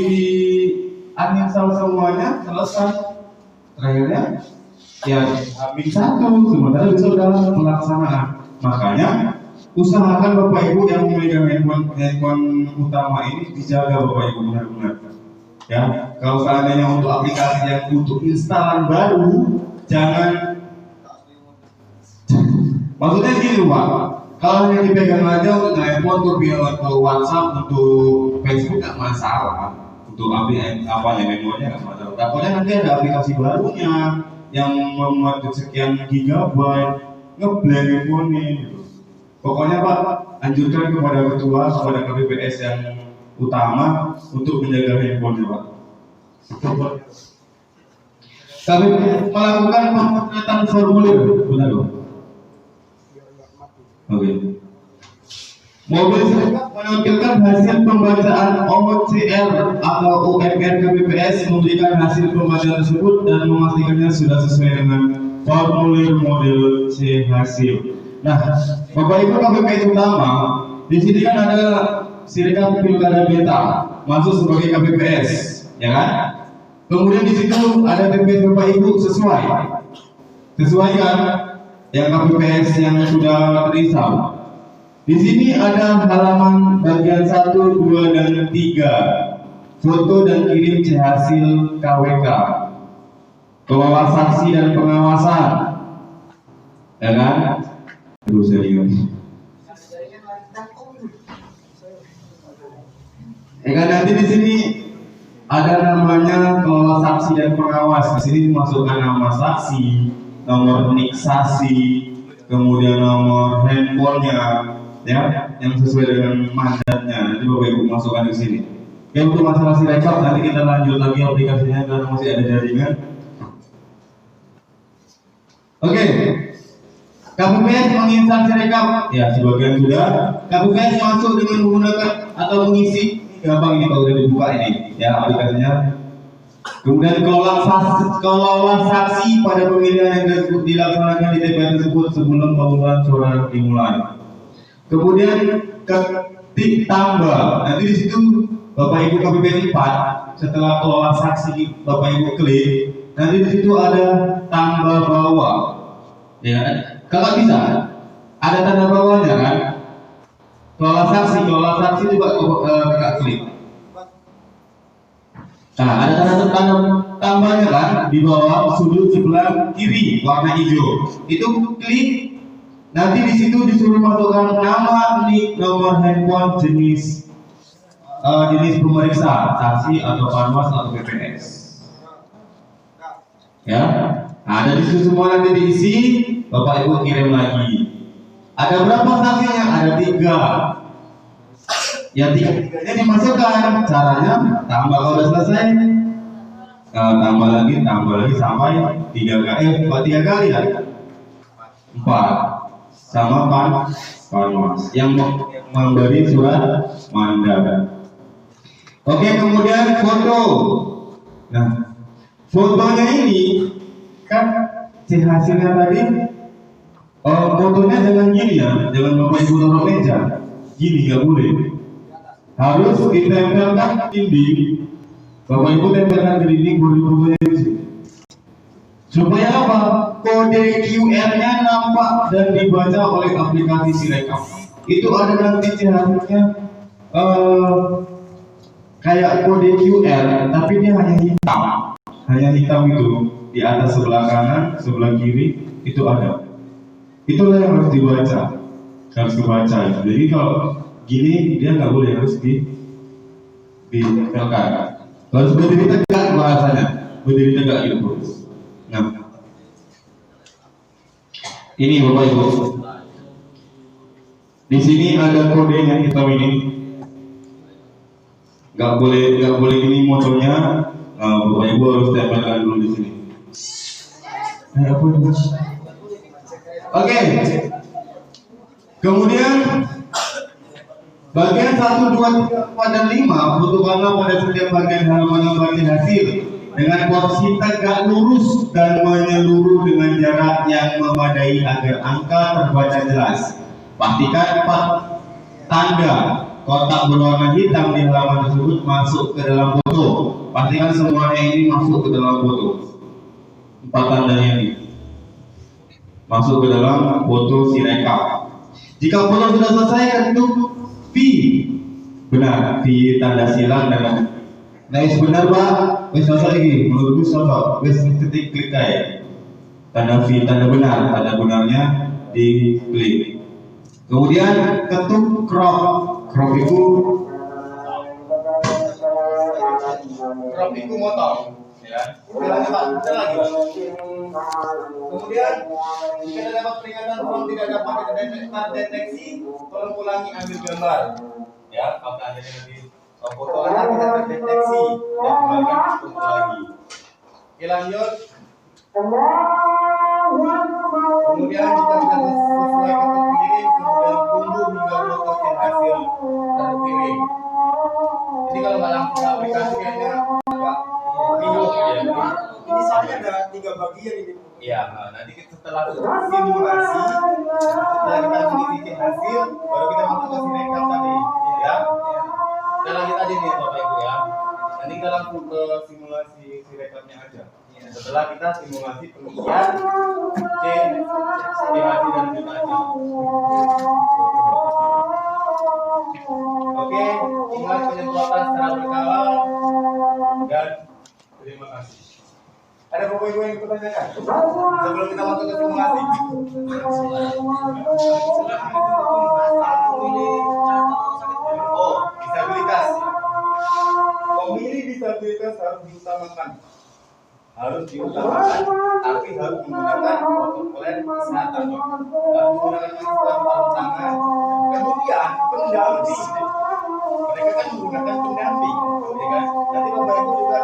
uninstall semuanya, selesai. Terakhirnya ya habis 1, sementara bisa dalam pelaksanaan. Makanya usahakan Bapak Ibu yang memegang handphone utama ini dijaga Bapak Ibu benar-benar. Ya, kalau seandainya untuk aplikasi yang untuk instalan baru, jangan. Maksudnya gini Pak, kalau hanya dipegang aja untuk handphone, untuk WhatsApp, untuk Facebook nggak masalah, untuk memonya nggak masalah. Takutnya nanti ada aplikasi barunya yang memuat sekian gigabyte, ngeblank handphone gitu. Pokoknya Pak, anjurkan kepada ketua, kepada KPPS yang utama untuk menjaga handphone Pak. Kami melakukan pemotretan formulir, benar Pak? Oke. Mobil Sirekap menampilkan hasil pembacaan OCR atau UMR KPPS, memberikan hasil pembacaan tersebut dan memastikannya sudah sesuai dengan formulir model C hasil. Nah, Bapak Ibu KPPS utama, di sini kan ada Sirekap Pilkada Beta masuk sebagai KPPS, ya kan? Kemudian di situ ada TPS Bapak Ibu sesuai kan? Yang KPPS yang sudah terinstall. Di sini ada halaman bagian 1, 2, dan 3. Foto dan kirim C hasil KWK. Kelola saksi dan pengawasan. Ya kan? Aduh serius. kan nanti di sini ada namanya kelola saksi dan pengawas. Di sini dimasukkan nama saksi, nomor nik saksi, kemudian nomor handphonenya, ya, yang sesuai dengan mandatnya. Nanti Bapak Ibu masukkan di sini. Oke, untuk masalah sirekap nanti kita lanjut lagi aplikasinya karena masih ada jaringan. Oke, KPPS menginstal sirekap, ya sebagian sudah. KPPS masuk dengan menggunakan atau mengisi, gampang ini kalau udah dibuka ini, ya aplikasinya. Kemudian kelola saksi pada pemilihan yang dilaksanakan di TPS tersebut sebelum pemungutan suara dimulai. Kemudian ketik tambah, nanti di situ Bapak Ibu KPPS 4 setelah kelola saksi Bapak Ibu klik, nanti di situ ada tambah bawah, ya. Kalau bisa ada tanda bawahnya kan? Kelola saksi coba kakak klik. Nah, ada tanda tambahnya kan di bawah sudut sebelah kiri warna hijau. Itu klik. Nanti di situ disuruh masukkan nama, nik, nomor handphone, jenis pemeriksa, saksi atau panwas atau PPS. Ya, ada di situ semua nanti diisi. Bapak Ibu kirim lagi. Ada berapa saksinya? Ada 3. Ya 3-tiganya dimasukkan. Caranya tambah kalau sudah selesai. Tambah lagi sampai 3 kali ya. 4 sama panwas yang memberi surat mandat. Oke, kemudian foto. Nah, fotonya ini kan hasilnya tadi. Fotonya jangan gini ya, jangan Bapak Ibu taruh meja. Gini nggak boleh. Harus ditempelkan dinding. Bapak Ibu tempelkan di dinding fotonya di sini. Supaya apa? Kode QR-nya nampak dan dibaca oleh aplikasi Sirekap. Itu ada nanti hasilnya kayak kode QR, tapi dia hanya hitam itu di atas sebelah kanan, sebelah kiri itu ada. Itulah yang harus dibaca, Jadi kalau gini dia nggak boleh, harus ditempelkan. Harus berdiri tegak bahasanya, berdiri tegak gitu. Nah, ini Bapak Ibu. Di sini ada kodenya hitam ini. Nggak boleh gini motornya. Bapak Ibu harus tempelkan dulu di sini. Oke. Kemudian bagian 1, 2, 3, 4, dan 5 butuhkanlah pada setiap bagian halaman yang bagian hasil dengan posisi tegak lurus dan menyeluruh dengan jarak yang memadai agar angka terbaca jelas. Pastikan 4 tanda kotak berwarna hitam di halaman tersebut masuk ke dalam foto. Pastikan semuanya ini masuk ke dalam foto. 4 tandanya ini masuk ke dalam foto Sirekap. Jika foto sudah selesai, ketuk V. Benar, V tanda silang dan benar Pak. Wes selesai lagi. Menurutku selesai. Wes ketik klik aja. Tanda V, tanda benar. Tanda benarnya di klik. Kemudian ketuk crop. Crop itu motong. Ya. Bilangnya Pak, kita lagi. Kemudian jika dapat peringatan form tidak dapat terdeteksi, tolong ulangi ambil gambar. Ya, kalau Anda nanti foto Anda tidak terdeteksi dan kembalikan foto lagi. Oke, lanjut. Kemudian jika sudah sesuai untuk kirim, kemudian tunggu hingga foto hasil terkirim. Jadi kalau nggak langsung aplikasi kayaknya bingung ya. Ini soalnya ada 3 bagian ini. Iya, nanti setelah simulasi, setelah kita mengisi hasil, baru kita masuk ke Sirekap tadi, ya. Kita lanjut aja nih Bapak Ibu ya. Nanti kita langsung ke simulasi Sirekapnya aja. Setelah kita simulasi pengisian C, estimasi dan jumlahnya. Oke, ingat penyemprotan secara berkala dan terima kasih. Ada Bapak Ibu yang dipertanyakan sebelum kita masuk ke simulasi? Oh, disabilitas. harus diutamakan, tapi harus menggunakan protokoler kesehatan. Harus menggunakan masker, sarung tangan. Kemudian pendamping, mereka kan menggunakan pendamping, ya kan? Nanti Bapak Ibu juga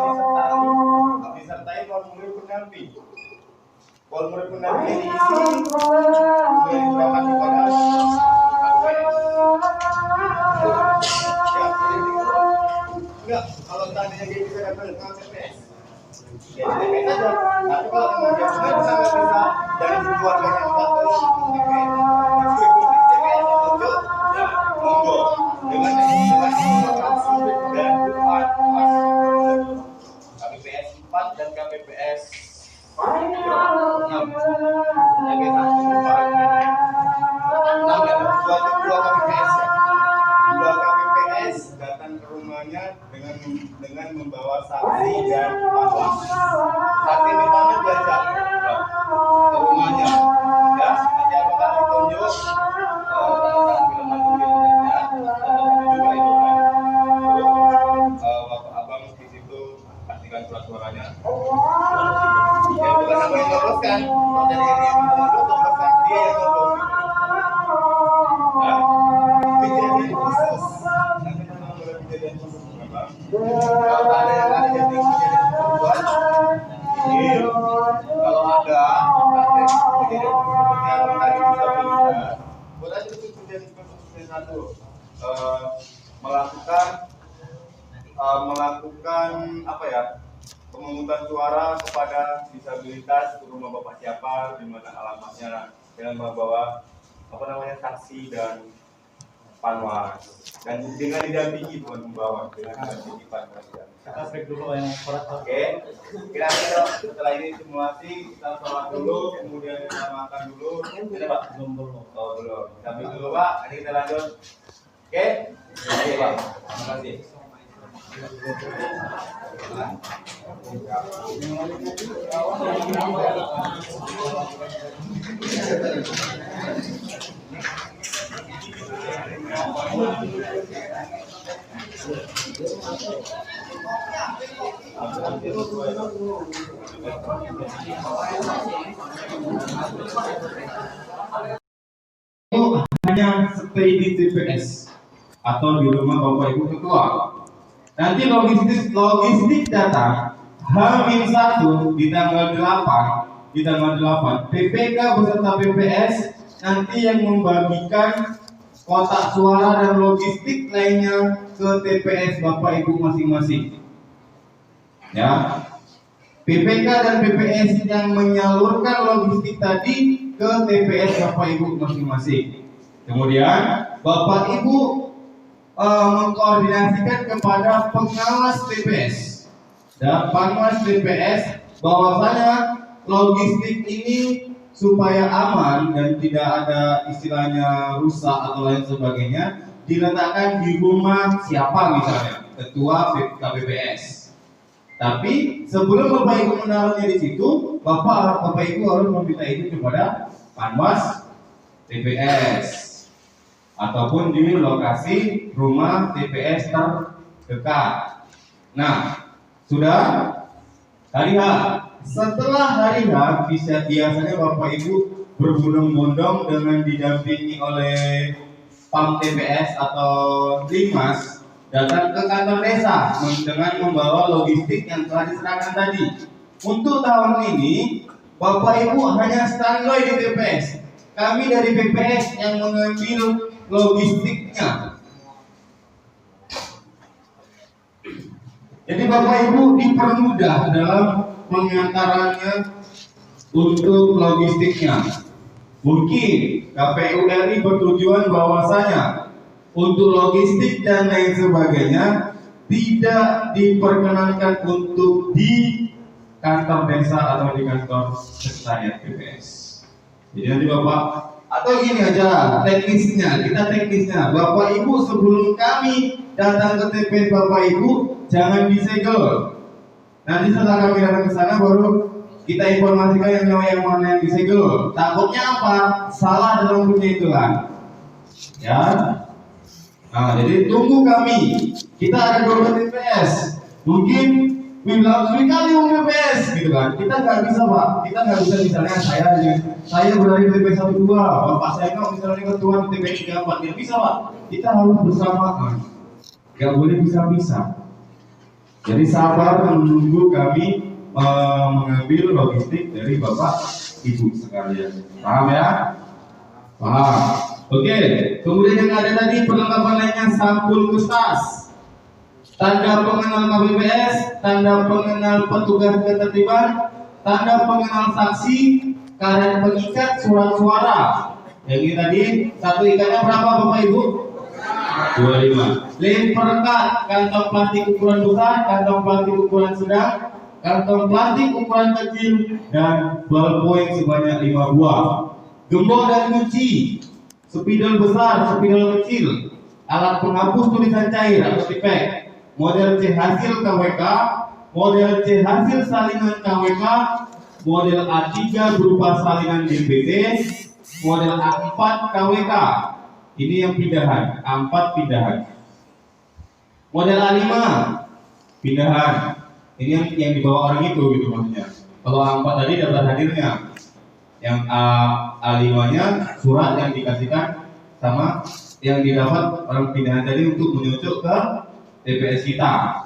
disertai formulir pendamping. Formulir pendamping diisi, kemudian diserahkan kepada enggak, kalau tadinya dia bisa datang ke TPS, ya di TPS aja. Tapi kalau kemudian dia bisa dari keluarganya datang ke TPS, TPS untuk ya monggo dengan langsung dan KPPS 4 dan KPPS 6. Ya kita dua KPPS ya. Dua KPPS datang ke rumahnya dengan membawa saksi dan panwas. Saksi memangnya diajak ke rumahnya, ya nanti apakah ditunjuk film juga itu kan. Waktu abang di situ pastikan surat suaranya. Ya bukan apa yang nyoboskan, jadi yang nyoboskan dia yang nyobos. Kejadian khusus. Nanti kita mulai kejadian khusus apa? Kalau ada yang ada jadi kejadian perempuan, ini kalau ada kejadian seperti apa tadi disabilitas, boleh aja itu kejadian seperti satu melakukan apa ya? Pemungutan suara kepada disabilitas ke rumah bapak siapa, di mana alamatnya, dengan membawa apa namanya saksi dan panwas, dan dengan didampingi bukan membawa, dengan didampingi panwas. Kita break dulu yang berat. Oke, kira-kira setelah ini simulasi kita sholat dulu, kemudian kita makan dulu. Ini Pak? Belum. Oh belum. Kami dulu Pak, nanti kita lanjut. Oke? Oke Pak. Terima kasih. Itu hanya stay di TPS atau di rumah Bapak Ibu Ketua. Nanti logistik data H-1 di tanggal 8 PPK beserta PPS nanti yang membagikan kotak suara dan logistik lainnya ke TPS Bapak Ibu masing-masing. Ya. PPK dan PPS yang menyalurkan logistik tadi ke TPS Bapak Ibu masing-masing. Kemudian Bapak Ibu mengkoordinasikan kepada pengawas TPS dan panwas TPS bahwasanya logistik ini supaya aman dan tidak ada istilahnya rusak atau lain sebagainya diletakkan di rumah siapa misalnya ketua KPPS. Tapi sebelum Bapak Ibu menaruhnya di situ, Bapak Ibu harus meminta itu kepada panwas TPS ataupun di lokasi rumah TPS terdekat. Nah, sudah hari H. Setelah hari H, biasanya Bapak Ibu berbondong-bondong dengan didampingi oleh PAM TPS atau Limas datang ke kantor desa dengan membawa logistik yang telah diserahkan tadi. Untuk tahun ini, Bapak Ibu hanya standby di TPS. Kami dari PPS yang mengambil logistiknya. Jadi Bapak Ibu dipermudah dalam pengantarannya untuk logistiknya. Mungkin KPU RI bertujuan bahwasanya untuk logistik dan lain sebagainya tidak diperkenankan untuk di kantor desa atau di kantor sekretariat PPS. Jadi nanti Bapak atau gini aja teknisnya Bapak Ibu sebelum kami datang ke TPS Bapak Ibu jangan disegel. Nanti setelah kami datang ke sana baru kita informasikan yang mana yang disegel. Takutnya apa? Salah dalam penghitungan. Ya. Nah, jadi tunggu kami. Kita ada 12 TPS. Mungkin bilang sekali mau BPS gitu kan. Kita nggak bisa Pak, kita nggak bisa misalnya saya berada di TP 12, Bapak saya kan misalnya ketua di TP 34, nggak bisa Pak. Kita harus bersamaan, nggak boleh bisa-bisa. Jadi sabar menunggu kami mengambil logistik dari Bapak Ibu sekalian. Paham ya? Paham. Oke. Kemudian yang ada tadi perlengkapan lainnya sampul kustas, tanda pengenal KPPS, tanda pengenal petugas ketertiban, tanda pengenal saksi, karet pengikat surat suara. Yang ini tadi satu ikatnya berapa Bapak Ibu? 25. Lem perekat, kantong plastik ukuran besar, kantong plastik ukuran sedang, kantong plastik ukuran kecil, dan ballpoint sebanyak 5 buah. Gembok dan kunci, spidol besar, spidol kecil, alat penghapus tulisan cair atau tipek, model C hasil KWK, model C hasil salinan KWK, model A3 berupa salinan DPT, model A4 KWK. Ini yang pindahan, A4 pindahan. Model A5 pindahan. Ini yang dibawa orang itu gitu maksudnya. Kalau A4 tadi daftar hadirnya. Yang A5-nya surat yang dikasihkan sama yang didapat orang pindahan tadi untuk menyucuk ke TPS kita.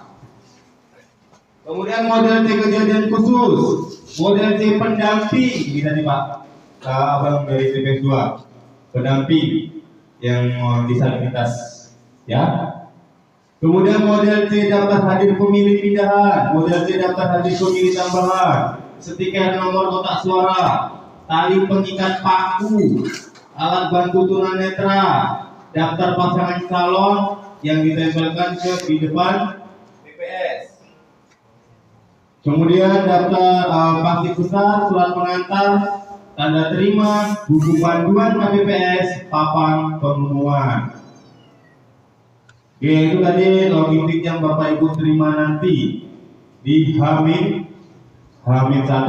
Kemudian model C kejadian khusus, model C pendamping, ini tadi Pak, abang dari TPS 2, pendamping yang disabilitas, ya. Kemudian model C daftar hadir pemilih pindahan, model C daftar hadir pemilih tambahan, stiker nomor kotak suara, tali pengikat paku, alat bantu tunanetra, daftar pasangan calon yang ditempelkan di depan TPS. Kemudian daftar plastik besar, surat pengantar, tanda terima, buku panduan KPPS, papan pengumuman. Oke, itu tadi logistik yang Bapak Ibu terima nanti di H-1.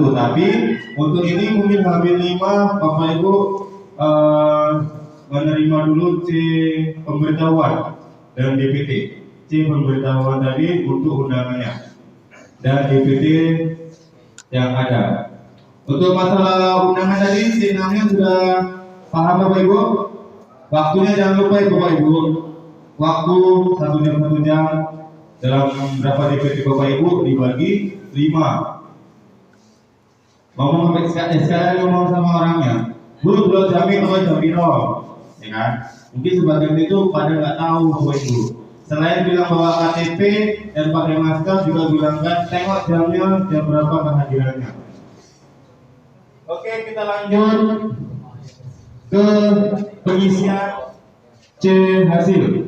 Tapi untuk ini mungkin H-5 Bapak Ibu menerima dulu C pemberitahuan dan DPT. C pemberitahuan tadi untuk undangannya dan DPT yang ada. Untuk masalah undangan tadi C6-nya sudah paham Bapak Ibu? Waktunya jangan lupa ya Bapak Ibu. Waktu 1 jam dalam berapa DPT Bapak Ibu dibagi 5. Ngomong sampai sekarang ngomong sama orangnya. Bu, belum jamin atau jam biro, ya kan? Mungkin sebagian itu pada nggak tahu Bapak Ibu. Selain bilang bawa KTP dan pakai masker juga bilangkan tengok jamnya jam berapa kehadirannya. Oke, kita lanjut ke pengisian C hasil.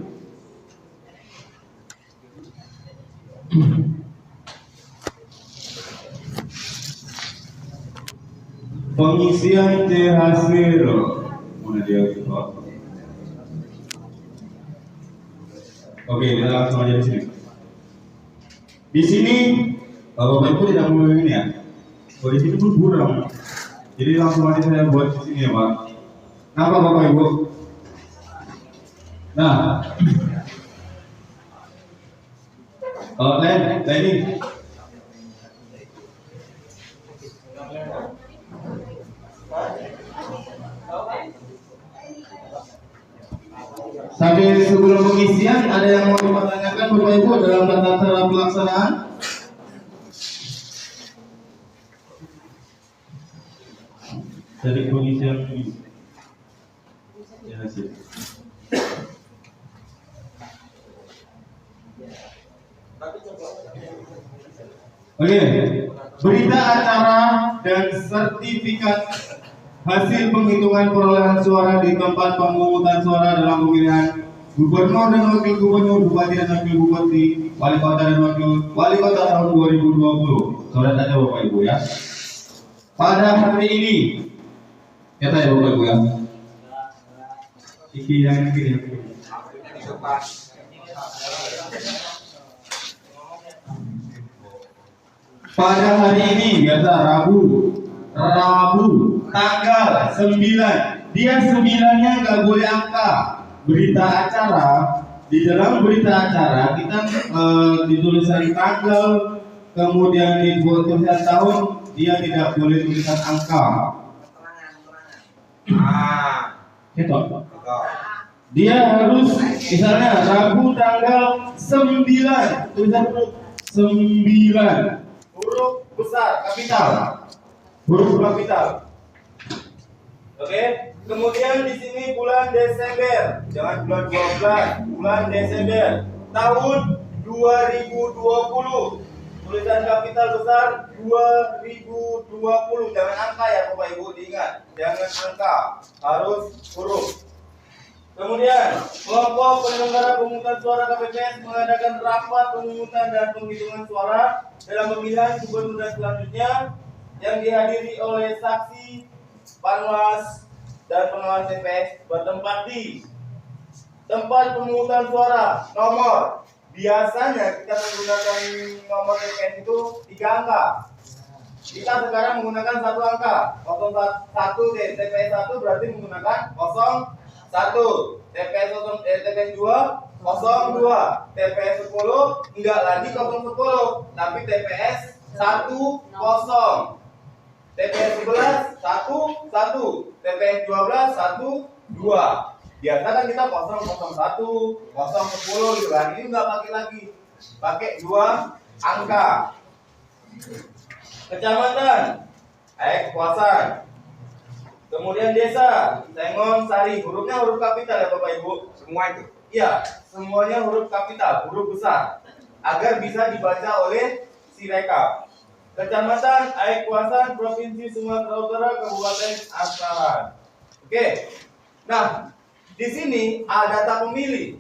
Pengisian C hasil. Mana dia? Oke, kita langsung aja di sini. Di sini, Bapak Ibu tidak mau ini ya. Kalau di sini pun kurang. Jadi langsung aja saya buat di sini ya Pak. Kenapa Bapak Ibu? Nah, ini. Sampai sebelum pengisian ada yang mau dipertanyakan Bapak Ibu dalam tata cara pelaksanaan? Dari pengisian ini. Ya, hasil. Oke, berita acara dan sertifikat hasil penghitungan perolehan suara di tempat pemungutan suara dalam pemilihan gubernur dan wakil gubernur, bupati dan wakil bupati, wali kota dan wakil wali kota tahun 2020. Surat aja Bapak Ibu ya. Pada hari ini, kata ya Bapak Ibu ya. Iki yang ini. Pada hari ini biasa Rabu tanggal 9. Dia 9-nya nggak boleh angka. Berita acara, di dalam berita acara kita dituliskan tanggal kemudian di tulisan tahun dia tidak boleh tulisan angka. Gitu. Dia harus misalnya Rabu tanggal 9, tulisan 9, huruf besar kapital, huruf kapital. Oke, kemudian di sini bulan Desember, jangan bulan 12, bulan Desember tahun 2020. Tulisan kapital besar 2020, jangan angka ya Bapak Ibu, diingat, jangan angka, harus huruf. Kemudian, kelompok penyelenggara pemungutan suara KPPS mengadakan rapat pemungutan dan penghitungan suara dalam pemilihan gubernur dan selanjutnya yang dihadiri oleh saksi, panwas, dan pengawas TPS bertempat di tempat pemungutan suara nomor. Biasanya kita menggunakan nomor TPS itu 3 angka. Kita sekarang menggunakan 1 angka, 01 TPS 1 berarti menggunakan 01, TPS 2 02, TPS 10 enggak lagi 010, tapi TPS 10, TPS 11 11, TPS 12 12. Biasa kan kita 001, 010 gitu kan. Ini enggak pakai lagi. Pakai 2 angka. Kecamatan, kekuasaan. Kemudian desa, Sengon, Sari, hurufnya huruf kapital ya Bapak Ibu. Semua itu. Iya, semuanya huruf kapital, huruf besar, agar bisa dibaca oleh si rekap. Kecamatan, kekuasaan, Provinsi Sumatera Utara, Kabupaten Asahan. Oke. Nah, di sini ada data pemilih.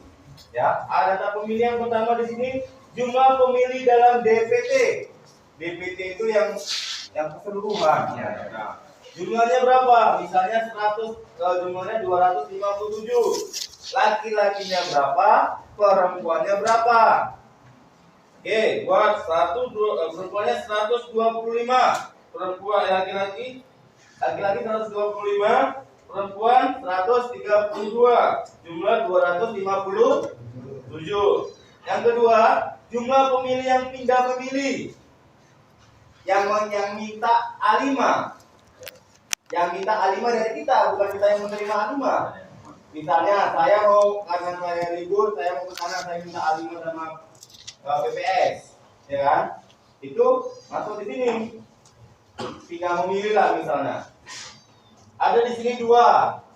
Ya, ada data pemilih yang pertama di sini jumlah pemilih dalam DPT. DPT itu yang keseluruhan. Ya. Nah, jumlahnya berapa? Misalnya 100, jumlahnya 257. Laki-lakinya berapa? Perempuannya berapa? Oke, buat perempuannya 125. Perempuan laki-laki 125, perempuan 132. Jumlah 257. Yang kedua, jumlah pemilih yang pindah memilih. Yang minta A5. Yang minta A5 dari kita, bukan kita yang menerima A5. Misalnya saya mau, karena saya libur, saya mau ke sana, saya minta A5 sama PPS, ya kan? Itu masuk di sini. Tinggal memilih lah misalnya. Ada di sini 2,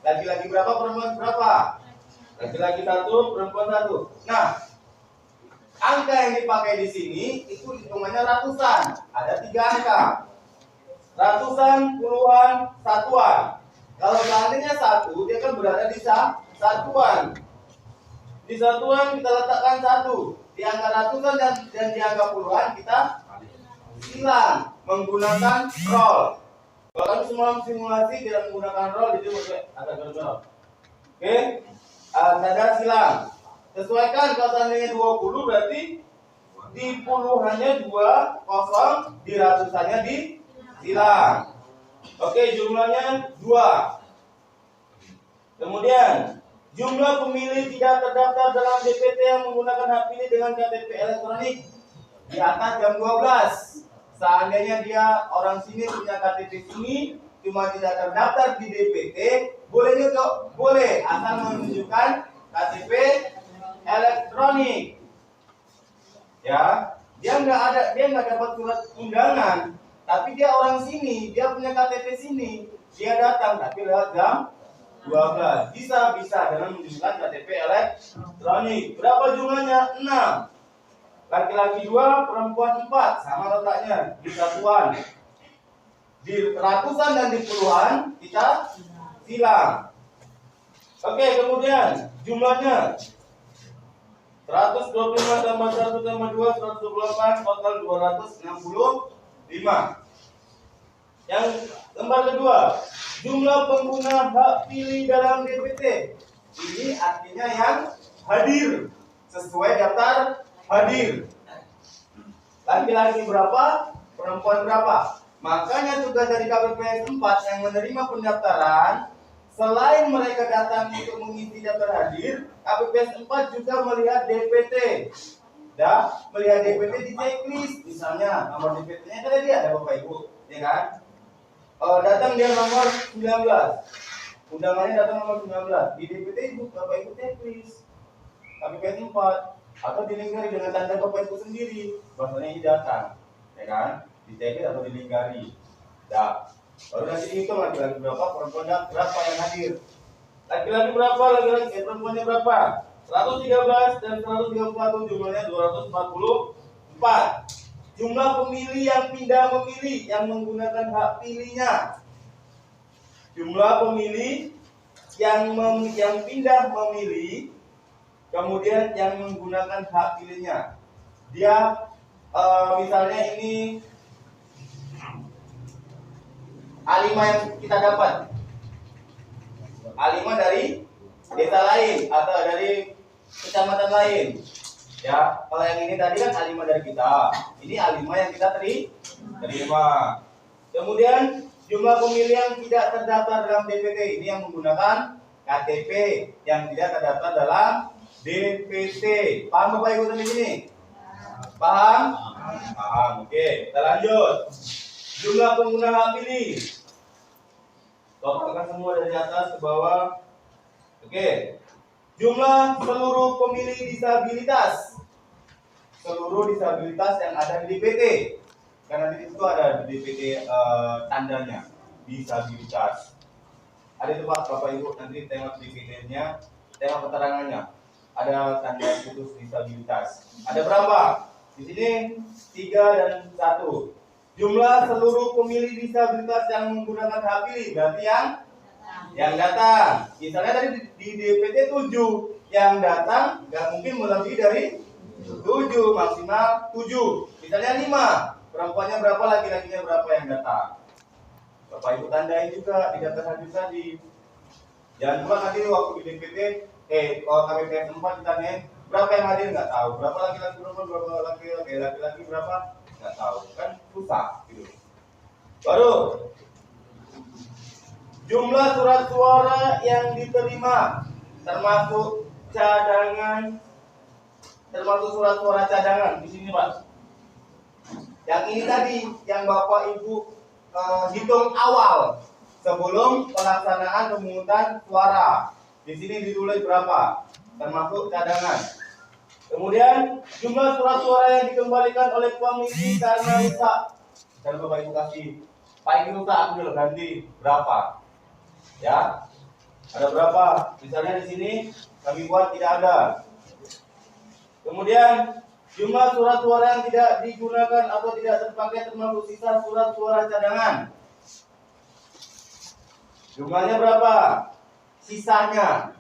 laki-laki berapa, perempuan berapa? Laki-laki 1, perempuan 1. Nah, angka yang dipakai di sini itu hitungannya ratusan. Ada 3 angka. Ratusan, puluhan, satuan. Kalau seandainya 1, dia kan berada di satuan. Di satuan kita letakkan 1. Di angka ratusan dan di angka puluhan kita silang menggunakan roll. Kalau kami semua simulasi tidak menggunakan roll, jadi agak gerol. Oke, tanda silang. Sesuaikan, kalau seandainya 20 berarti di puluhannya 20, di ratusannya di silang. Oke, jumlahnya 2. Kemudian jumlah pemilih tidak terdaftar dalam DPT yang menggunakan hak pilih dengan KTP elektronik di atas jam 12. Seandainya dia orang sini punya KTP sini, cuma tidak terdaftar di DPT, boleh juga, boleh asal menunjukkan KTP elektronik. Ya, dia nggak dapat surat undangan, tapi dia orang sini, dia punya KTP sini, dia datang tapi lewat jam 12. Bisa dengan menunjukkan KTP elektronik. Berapa jumlahnya? 6. Laki-laki 2, perempuan 4. Sama letaknya di satuan. Di ratusan dan di puluhan kita silang. Oke, kemudian jumlahnya 125 tambah 1 tambah 2 128, total 265. Yang lembar kedua, jumlah pengguna hak pilih dalam DPT. Ini artinya yang hadir sesuai daftar hadir. Laki-laki berapa, perempuan berapa. Makanya tugas dari KPPS 4 yang menerima pendaftaran, selain mereka datang untuk mengisi daftar hadir, KPPS 4 juga melihat DPT. Dah melihat DPT di checklist, misalnya nomor DPT-nya kan dia ada Bapak Ibu, ya kan? Datang dia nomor 19. Undangannya datang nomor 19. Di DPT Ibu Bapak Ibu checklist. KPPS 4 atau dilingkari dengan tanda Bapak Ibu sendiri. Bahasanya ini datang, ya kan? Di checklist atau dilingkari. Dah. Baru nanti dihitung laki-laki berapa, perempuan berapa yang hadir. Laki-laki berapa, laki-laki perempuannya berapa? 113 dan 131, jumlahnya 244. Jumlah pemilih yang pindah memilih yang menggunakan hak pilihnya. Jumlah pemilih yang pindah memilih, kemudian yang menggunakan hak pilihnya. Dia misalnya ini A5 yang kita dapat. A5 dari desa lain atau dari kecamatan lain. Ya, kalau yang ini tadi kan A5 dari kita. Ini A5 yang kita terima. Kemudian jumlah pemilih yang tidak terdaftar dalam DPT ini yang menggunakan KTP yang tidak terdaftar dalam DPT. Paham Bapak Ibu sampai sini? Paham? Paham. Oke, kita lanjut. Jumlah pengguna hak pilih. Totalkan semua dari atas ke bawah. Oke. Jumlah seluruh pemilih disabilitas. Seluruh disabilitas yang ada di DPT. Karena di situ ada di DPT tandanya disabilitas. Ada itu Pak, Bapak Ibu nanti tengok DPT-nya, tengok keterangannya. Ada tanda putus disabilitas. Ada berapa? Di sini 3 dan 1. Jumlah seluruh pemilih disabilitas yang menggunakan hak pilih berarti yang datang. Misalnya tadi di DPT 7, yang datang nggak mungkin melebihi dari 7, maksimal 7. Misalnya 5, perempuannya berapa, laki-lakinya berapa yang datang. Bapak Ibu tandain juga di data hadir tadi. Jangan lupa nanti waktu di DPT, kalau KPPS 4 ditanyain berapa yang hadir nggak tahu, berapa laki-laki perempuan, berapa laki-laki berapa nggak tahu, kan susah gitu. Baru jumlah surat suara yang diterima termasuk cadangan, termasuk surat suara cadangan di sini Pak. Yang ini tadi yang Bapak Ibu hitung awal sebelum pelaksanaan pemungutan suara. Di sini ditulis berapa, termasuk cadangan. Kemudian jumlah surat suara yang dikembalikan oleh komisi karena rusak. Dan Bapak Ibu kasih, Pak ini rusak, aku ganti berapa? Ya, ada berapa? Misalnya di sini kami buat tidak ada. Kemudian jumlah surat suara yang tidak digunakan atau tidak terpakai termasuk sisa surat suara cadangan. Jumlahnya berapa? Sisanya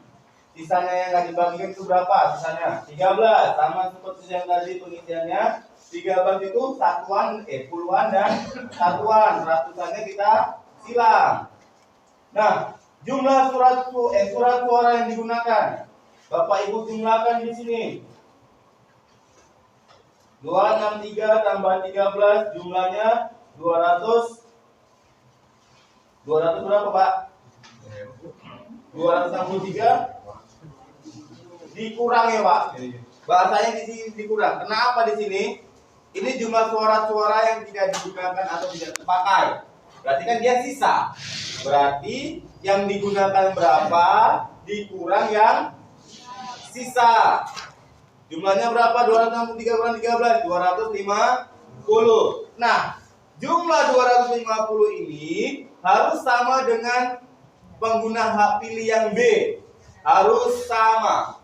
yang nggak dibagikan itu berapa? Sisanya 13, sama seperti yang tadi pengisiannya. 13 itu satuan, puluhan dan satuan, ratusannya kita silang. Nah, jumlah surat suara yang digunakan, Bapak Ibu jumlahkan di sini. 263 tambah 13 jumlahnya 200 berapa Pak? 263 dikurang ya Pak. Bahasanya di sini dikurang. Kenapa di sini? Ini jumlah suara-suara yang tidak digunakan atau tidak terpakai. Berarti kan dia sisa. Berarti yang digunakan berapa dikurang yang sisa. Jumlahnya berapa? 263 kurang 13, 250. Nah, jumlah 250 ini harus sama dengan pengguna hak pilih yang B. Harus sama.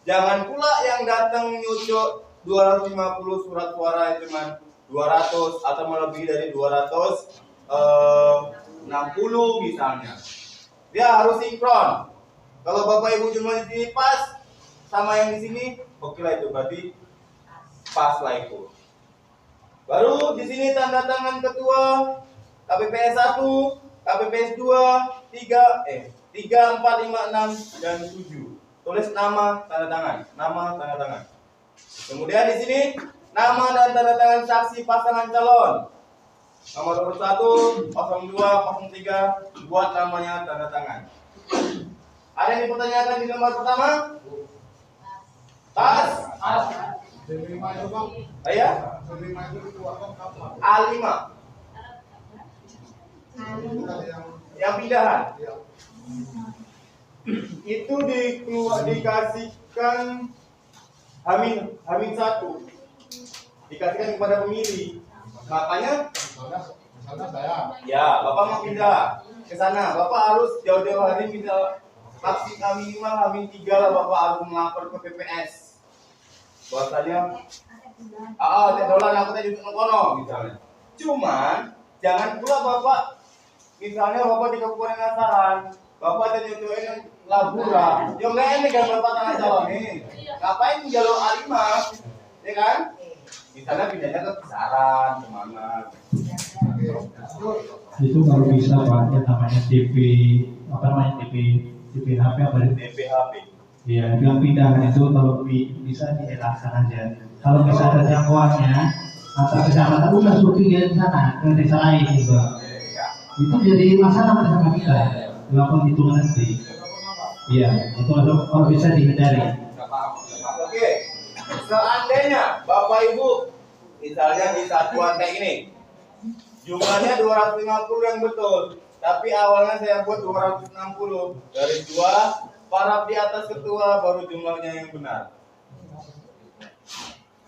Jangan pula yang datang nyucuk 250 surat suara cuma 200 atau melebihi dari 260 misalnya. Dia harus sinkron. Kalau Bapak Ibu cuma di sini pas sama yang di sini, oke lah itu berarti pas lah itu. Baru di sini tanda tangan ketua KPPS 1, KPPS 2, 3, 4, 5, 6 dan 7. Tulis nama, tanda tangan, nama, tanda tangan. Kemudian di sini nama dan tanda tangan saksi pasangan calon. Nomor 1, 02, 03 buat namanya tanda tangan. Ada yang dipertanyakan di nomor pertama? Pas. Ayah? A5 yang pindahan itu dikasihkan Hamin satu, dikasihkan kepada pemilih. Makanya ya Bapak mau pindah ke sana, Bapak harus jauh-jauh hari bisa vaksin minimal Hamin 3 lah, Bapak harus melapor ke PPS bahwasanya dolar aku tadi untuk kono misalnya. Cuman jangan pula Bapak misalnya Bapak di Kabupaten Asahan, Bapak tadi nyocokin Labura, yang nggak ini kan Bapak tanah Jawa nih, ngapain jalur A5, ya kan? Di sana pindahnya ke Kisaran, kemana? Itu baru bisa Pak, yang namanya TP HP apa itu? DPHP. Iya, yang pindahan itu kalau bisa dielakkan aja. Kalau misalnya ada jangkauannya atau kecamatan udah suruh pindah di sana ke desa lain juga. Itu jadi masalah bersama kita. Lakukan hitungan nanti. Iya, itu kalau bisa dihindari. Oke, seandainya Bapak Ibu misalnya di satuan kayak ini, jumlahnya 250 yang betul, tapi awalnya saya buat 260 dari 2 paraf di atas ketua baru jumlahnya yang benar.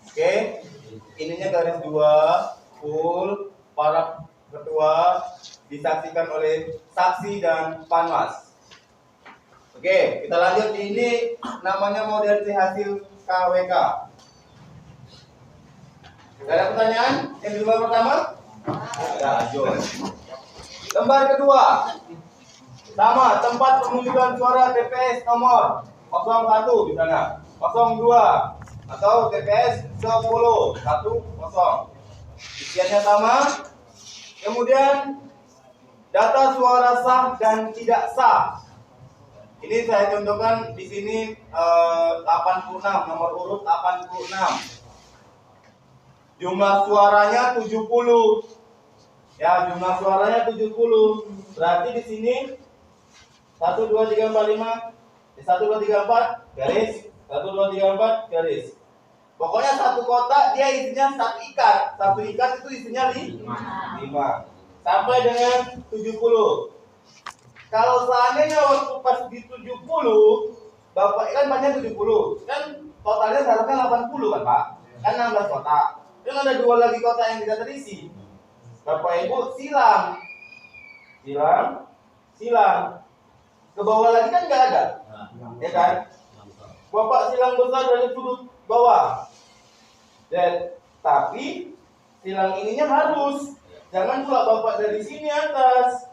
Oke, ininya garis 2 full paraf ketua disaksikan oleh saksi dan panwas. Oke, kita lanjut. Ini namanya model C hasil KWK. Ada pertanyaan yang di lembar pertama? Ada, lanjut. Lembar kedua. Sama, tempat pemungutan suara TPS nomor 01 di sana, 02 atau TPS 10 10. Isiannya sama. Kemudian data suara sah dan tidak sah. Ini saya contohkan di sini 86, nomor urut 86. Jumlah suaranya 70. Ya, jumlah suaranya 70. Berarti di sini 1 2 3 4 5 1 2 3 4 garis 1 2 3 4 garis. Pokoknya satu kotak dia isinya satu ikat. Satu ikat itu isinya 5 sampai dengan 70. Kalau seandainya waktu pas di 70, Bapak kan banyak 70, kan totalnya seharusnya 80 kan Pak? Kan 16 kotak. Kan ada 2 lagi kotak yang tidak terisi. Bapak Ibu silang. Ke bawah lagi kan nggak ada, ya kan? Bapak silang besar dari sudut bawah. Dan tapi silang ininya harus, jangan pula Bapak dari sini atas.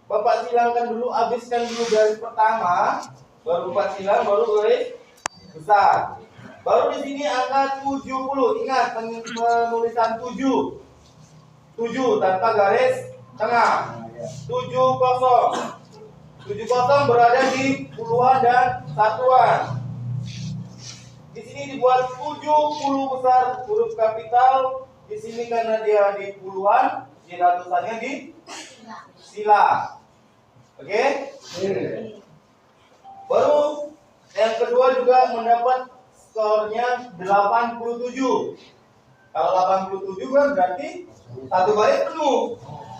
Bapak silangkan dulu, habiskan dulu garis pertama, baru Bapak silang, baru garis besar. Baru di sini angka 70. Ingat penulisan 7 tanpa garis tengah. 70 berada di puluhan dan satuan. Di sini dibuat 70 besar huruf kapital. Di sini karena dia di puluhan, di ratusannya di sila. Oke? Baru yang kedua juga mendapat skornya 87. Kalau 87 kan berarti satu garis penuh.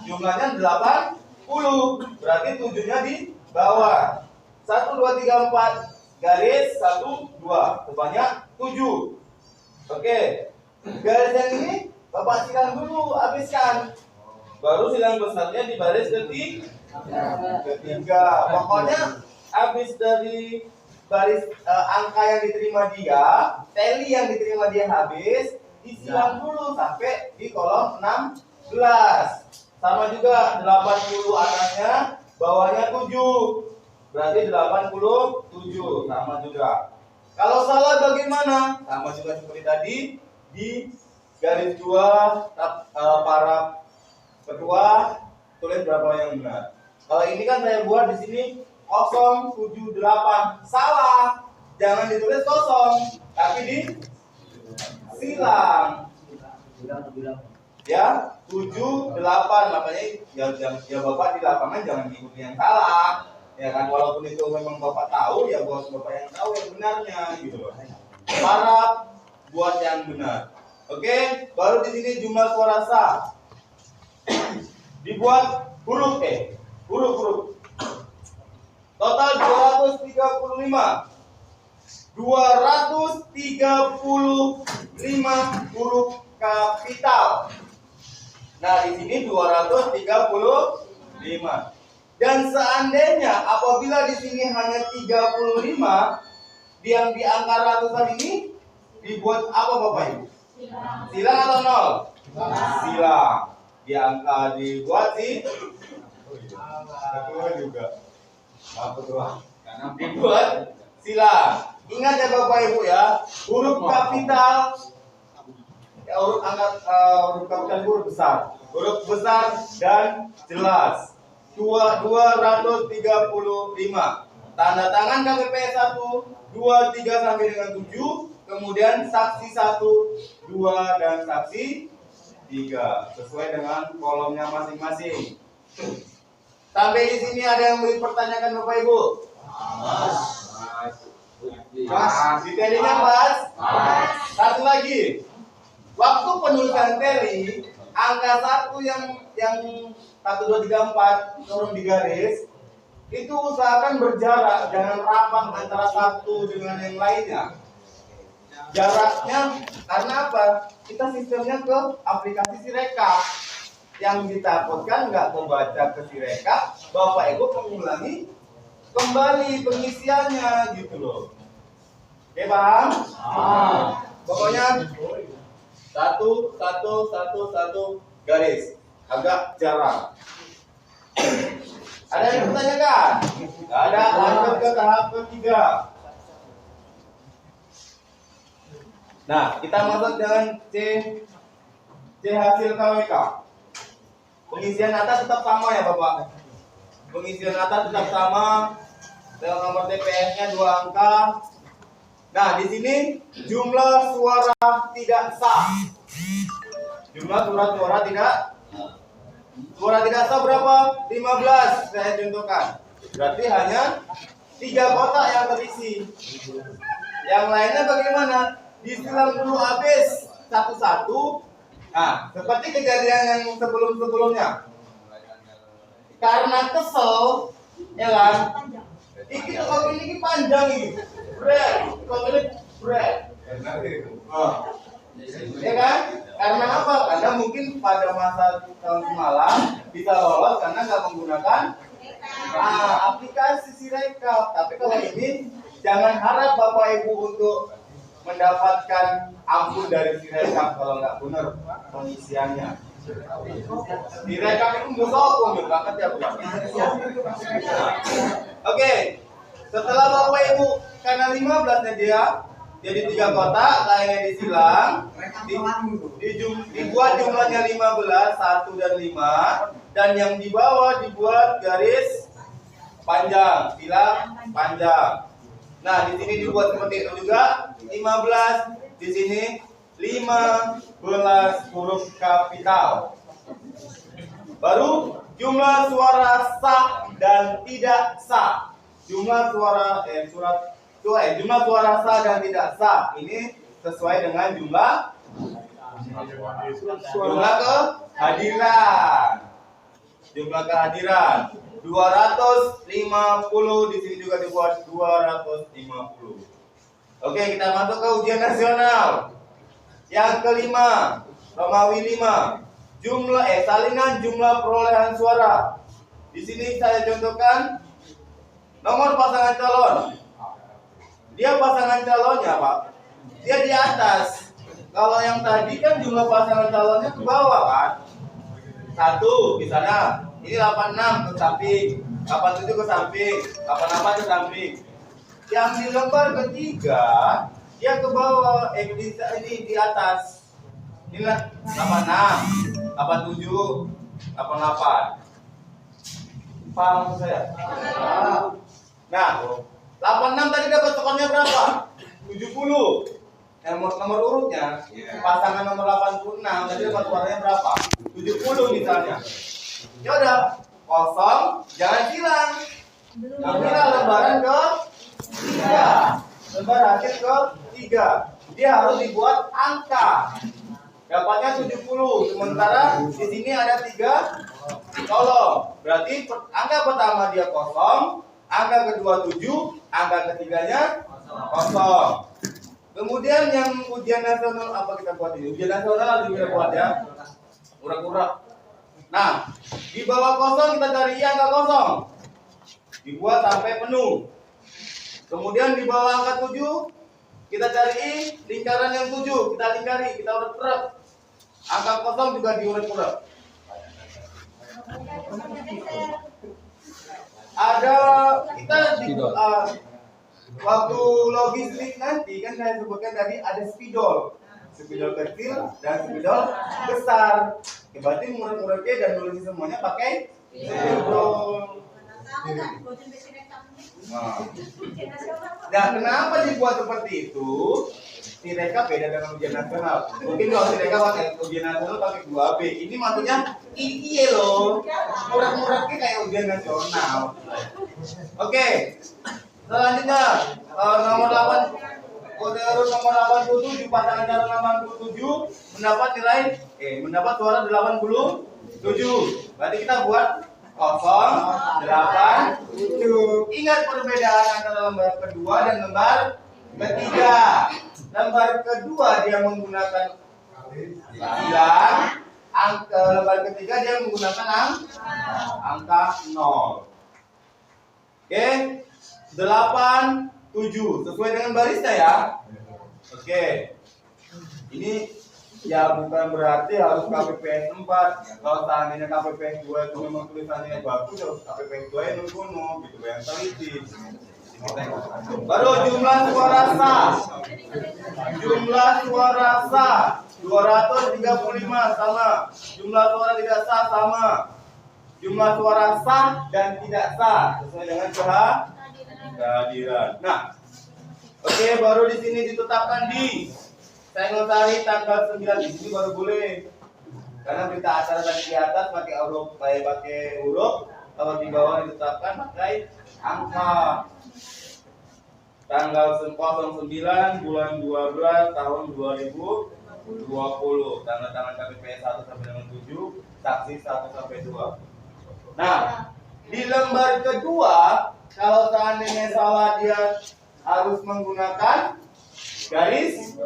Jumlahnya 80. Berarti 7-nya di bawah. 1 2 3 4 garis 1 2 sebanyak 7. Oke. Garis yang ini Bapak silang dulu, habiskan. Baru silang besarnya di baris ketiga. Pokoknya habis dari baris angka yang diterima dia, tally yang diterima dia habis, disilang dulu sampai di kolom 16. Sama juga 80 atasnya, bawahnya 7. Berarti 87 sama juga. Kalau salah bagaimana? Sama juga seperti tadi di garis 2 para kedua tulis berapa yang benar. Kalau ini kan saya buat di sini 078. Salah. Jangan ditulis 0, tapi di silang. Ya, 78. Makanya ya Bapak di lapangan jangan ikuti yang salah. Ya kan, walaupun itu memang Bapak tahu, ya buat Bapak yang tahu yang benarnya gitu loh. Paraf buat yang benar. Oke, baru di sini jumlah suara sah. Dibuat huruf E, huruf. Total 235. 235 huruf kapital. Nah, di sini 235. Dan seandainya apabila di sini hanya 35, yang di angka ratusan ini dibuat apa Bapak Ibu? Silang atau nol? Silang. Di angka dibuat kedua juga. Apa kedua? Dibuat silang. Ingat ya Bapak Ibu ya, huruf kapital ya, huruf kapital huruf besar. Huruf besar dan jelas. 235. Tanda tangan KPPS 1, 2, 3 sampai dengan 7. Kemudian saksi 1, 2 dan saksi 3 sesuai dengan kolomnya masing-masing. Sampai di sini ada yang mau dipertanyakan Bapak Ibu? Mas, detailnya Mas? Satu lagi. Waktu penulisan teli, angka 1 yang 1, 2, 3, 4 turun di garis, itu usahakan berjarak, jangan rapat antara satu dengan yang lainnya. Jaraknya karena apa? Kita sistemnya ke aplikasi Sirekap. Yang ditakutkan nggak membaca ke Sirekap, Bapak Ibu mengulangi kembali pengisiannya gitu loh. Oke, paham? Pokoknya 1, 1, 1, 1 garis, agak jarang. Ada yang bertanyakan? Nggak ada. Lanjut ke tahap ketiga. Nah, kita masuk dengan C hasil KWK. Pengisian atas tetap sama ya Bapak. Pengisian atas tetap sama. Dengan nomor TPS-nya 2 angka. Nah, di sini jumlah suara tidak sah. Jumlah suara tidak sah berapa? 15. Saya contohkan. Berarti hanya 3 kotak yang terisi. Yang lainnya bagaimana? Disilang dulu habis satu-satu. Nah, seperti kejadian yang sebelumnya. Karena kesel, ya kan? Ini kalau ini panjang ini. Kalau ini bread. Ya kan? Karena apa? Karena mungkin pada masa semalam bisa lolos karena nggak menggunakan aplikasi Sirekap. Tapi kalau ini jangan harap Bapak Ibu untuk mendapatkan ampun dari Sirekap kalau nggak benar pengisiannya. Sirekap itu musuh banget ya bukan? Oke, setelah Bapak Ibu karena 15-nya dia jadi 3 kotak, lainnya disilang, dibuat jumlahnya 15, 1 dan 5, dan yang di bawah dibuat garis panjang, silang panjang. Nah, di sini dibuat seperti itu juga, 15, di sini 15 huruf kapital. Baru jumlah suara sah dan tidak sah. Jumlah suara jumlah suara sah dan tidak sah ini sesuai dengan jumlah kehadiran. Jumlah kehadiran 250, di sini juga dibuat 250. Oke, kita masuk ke ujian nasional. Yang kelima, Romawi 5. Salinan jumlah perolehan suara. Di sini saya contohkan nomor pasangan calon. Dia pasangan calonnya, Pak. Dia di atas. Kalau yang tadi kan jumlah pasangan calonnya ke bawah, kan? 1 di sana. Ini 86 ke samping, 87 ke samping, 88 ke samping. Yang di lembar ketiga dia ke bawah, ini di atas. Inilah 86, 87, 88. Paham maksud saya? Nah, 86 tadi dapat tokonya berapa? 70. Nomor urutnya pasangan nomor 86 tadi dapat suaranya berapa? 70 misalnya. Ya udah, kosong, jangan silang. Ambillah lembaran ke 3. Lembar akhir ke 3. dia harus dibuat angka. Dapatnya 70. Sementara di sini ada 3 kolom. Berarti angka pertama dia kosong, angka kedua 7, angka ketiganya kosong. Kemudian yang ujian nasional apa kita buat ini? Ujian nasional harus kita buat ya. Urak-urak. Nah, di bawah kosong kita cari angka kosong. Dibuat sampai penuh. Kemudian di bawah angka 7 kita cari lingkaran yang 7, kita lingkari, kita urat-urat. Angka kosong juga diurat-urat. Ada kita di waktu logistik nanti kan saya sebutkan tadi ada spidol. Spidol kecil dan spidol besar. Ya, berarti murid-muridnya dan nulis semuanya pakai spidol. Nah, kenapa dibuat seperti itu? Mereka beda dengan ujian nasional. Mungkin kalau mereka pakai ujian nasional pakai 2B. Ini maksudnya ini loh. Murah-murahnya kayak ujian nasional. Oke. Selanjutnya nomor 8 kode urut nomor 87 pasangan calon 87 mendapat suara 87. Berarti kita buat 087. Ingat perbedaan antara lembar kedua dan lembar ketiga. Lembar kedua dia menggunakan 9, lembar ketiga dia menggunakan angka 0. Oke, 8, 7 sesuai dengan barisnya ya. Oke, ini ya bukan berarti harus KPPS 4. Kalau seandainya KPPS 2 itu memang tulisannya bagus, harus KPPS 2 yang nunggu gitu yang teliti. Baru jumlah suara sah. Jumlah suara sah 235 sama. Jumlah suara tidak sah sama. Jumlah suara sah dan tidak sah sesuai dengan kehadiran. Nah, oke, baru di sini ditetapkan di saya notari tanggal 9 di sini baru boleh. Karena berita acara tadi di atas pakai huruf, kalau di bawah ditetapkan pakai angka. Tanggal 09 bulan 12 tahun 2020. Tanda tangan KPPS 1 sampai dengan 7, saksi 1 sampai 2. Nah, di lembar kedua kalau seandainya salah dia harus menggunakan garis.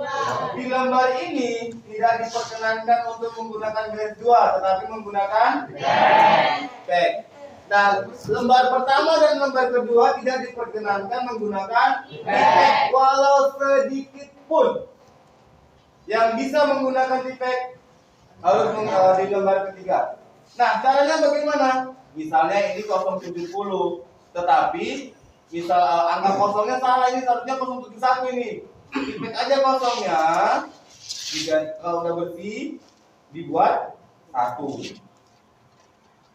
Di lembar ini tidak diperkenankan untuk menggunakan garis 2, tetapi menggunakan tag. Nah, lembar pertama dan lembar kedua tidak diperkenankan menggunakan tipek walau sedikit pun. Yang bisa menggunakan tipek harus di lembar ketiga. Nah, caranya bagaimana? Misalnya ini 070, tetapi misal angka kosongnya salah, ini seharusnya 071 ini. Tipek aja kosongnya. Kalau udah bersih dibuat 1.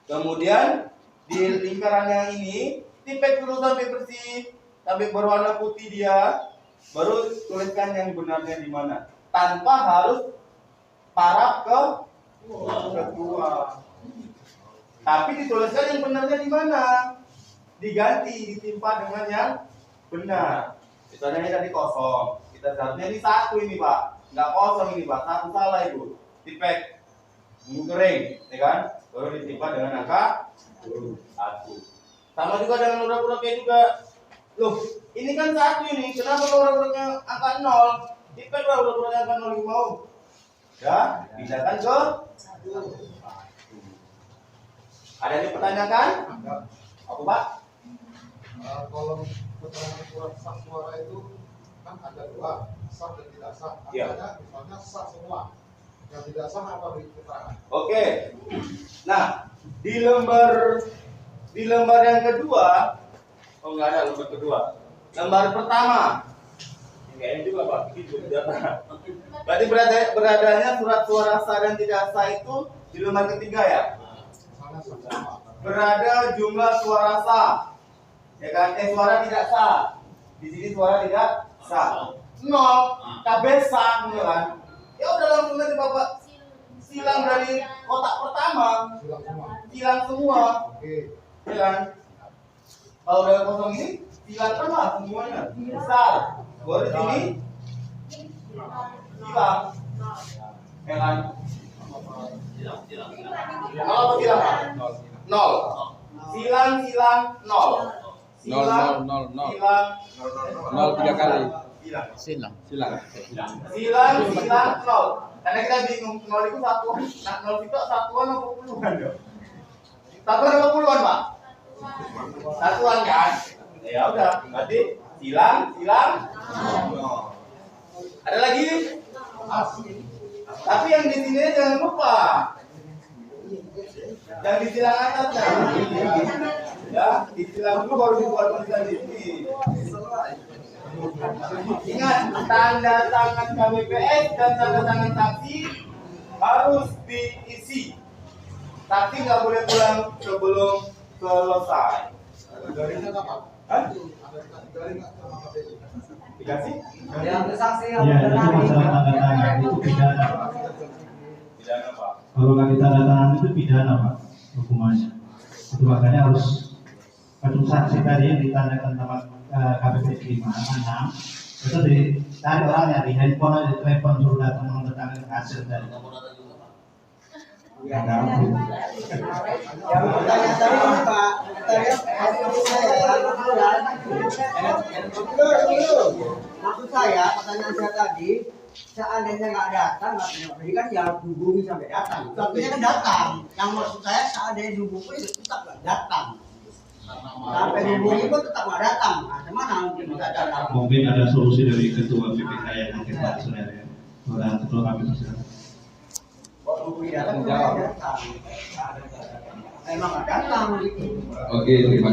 Kemudian di lingkaran yang ini tipek dulu sampai bersih, sampai berwarna putih dia, baru tuliskan yang benarnya di mana, tanpa harus paraf ke kedua. Tapi dituliskan yang benarnya di mana, diganti, ditimpa dengan yang benar. Misalnya ini tadi kosong, kita seharusnya ini 1 ini Pak, nggak kosong ini Pak, 1 salah itu, tipek nunggu kering, ya kan? Baru ditimpa dengan angka 1. Sama juga dengan urak-uraknya juga. Loh, ini kan 1 ini, kenapa urak-uraknya angka 0? Tipek lah urak-uraknya angka 0 mau. Ya, pindahkan ke 1. Ada yang dipertanyakan? Apa Pak? Kolom keterangan surat sah suara itu kan ada 2, sah dan tidak sah. Ya. Ada misalnya sah semua. Yang tidak sah apa keterangan? Oke. Nah, di lembar yang kedua, oh enggak ada lembar kedua. Lembar pertama. Kayaknya juga Pak, gitu data. Berarti beradanya surat suara sah dan tidak sah itu di lembar ketiga ya? Misalnya sah semua. Berada jumlah suara sah. Ya kan? Suara tidak sah. Di sini suara tidak sah. 0, KB sah, ya kan? Ya udah langsung aja Bapak silang dari kotak pertama. Silang semua. Oke. Ya kan? Kalau udah kosong ini silakan lah semuanya besar. Baru di sini Silang. Ya kan? Nol apa silang? Nol. Silang nol. Silang Nol 3 kali. silang. Silang. Silang nol. Karena kita bingung nol itu satuan. Nah, nol itu satuan apa puluhan dong? Satuan apa puluhan, Pak? Satuan kan? Ya udah, berarti silang nol. Ada lagi? Tapi yang di sini jangan lupa. Yang di silang atasnya. Ya, di silang dulu baru dibuat tulisan di sini. Ingat, tanda tangan KPPS dan tanda tangan saksi harus diisi. Saksi nggak boleh pulang sebelum selesai. Garingnya apa? Hah? Garing sama KPU. Dikasih? Yang saksi Ya, itu masalah tanda tangan itu pidana. Pidana, Pak. Kalau nggak ditanda tangan itu pidana Pak hukumannya. Itu makanya harus petunjuk saksi tadi yang ditandakan sama KPP 5, 6 itu dicari orangnya di handphone atau di telepon suruh datang menandatangani hasil dari. yang bertanya tadi Pak, maksud saya pertanyaan saya tadi, seandainya nggak datang, nggak punya pendidikan, ya hubungi sampai datang. Contohnya kan datang. Yang maksud saya seandainya dihubungi tetap nggak datang. Sampai dihubungi pun tetap nggak datang. Nah, gimana mungkin bisa datang? Mungkin ada solusi dari ketua PPK yang nanti Pak sebenarnya. Udah ketua kami silakan. Hubungi datang, nggak datang. Emang nggak datang gitu. Oke, terima kasih.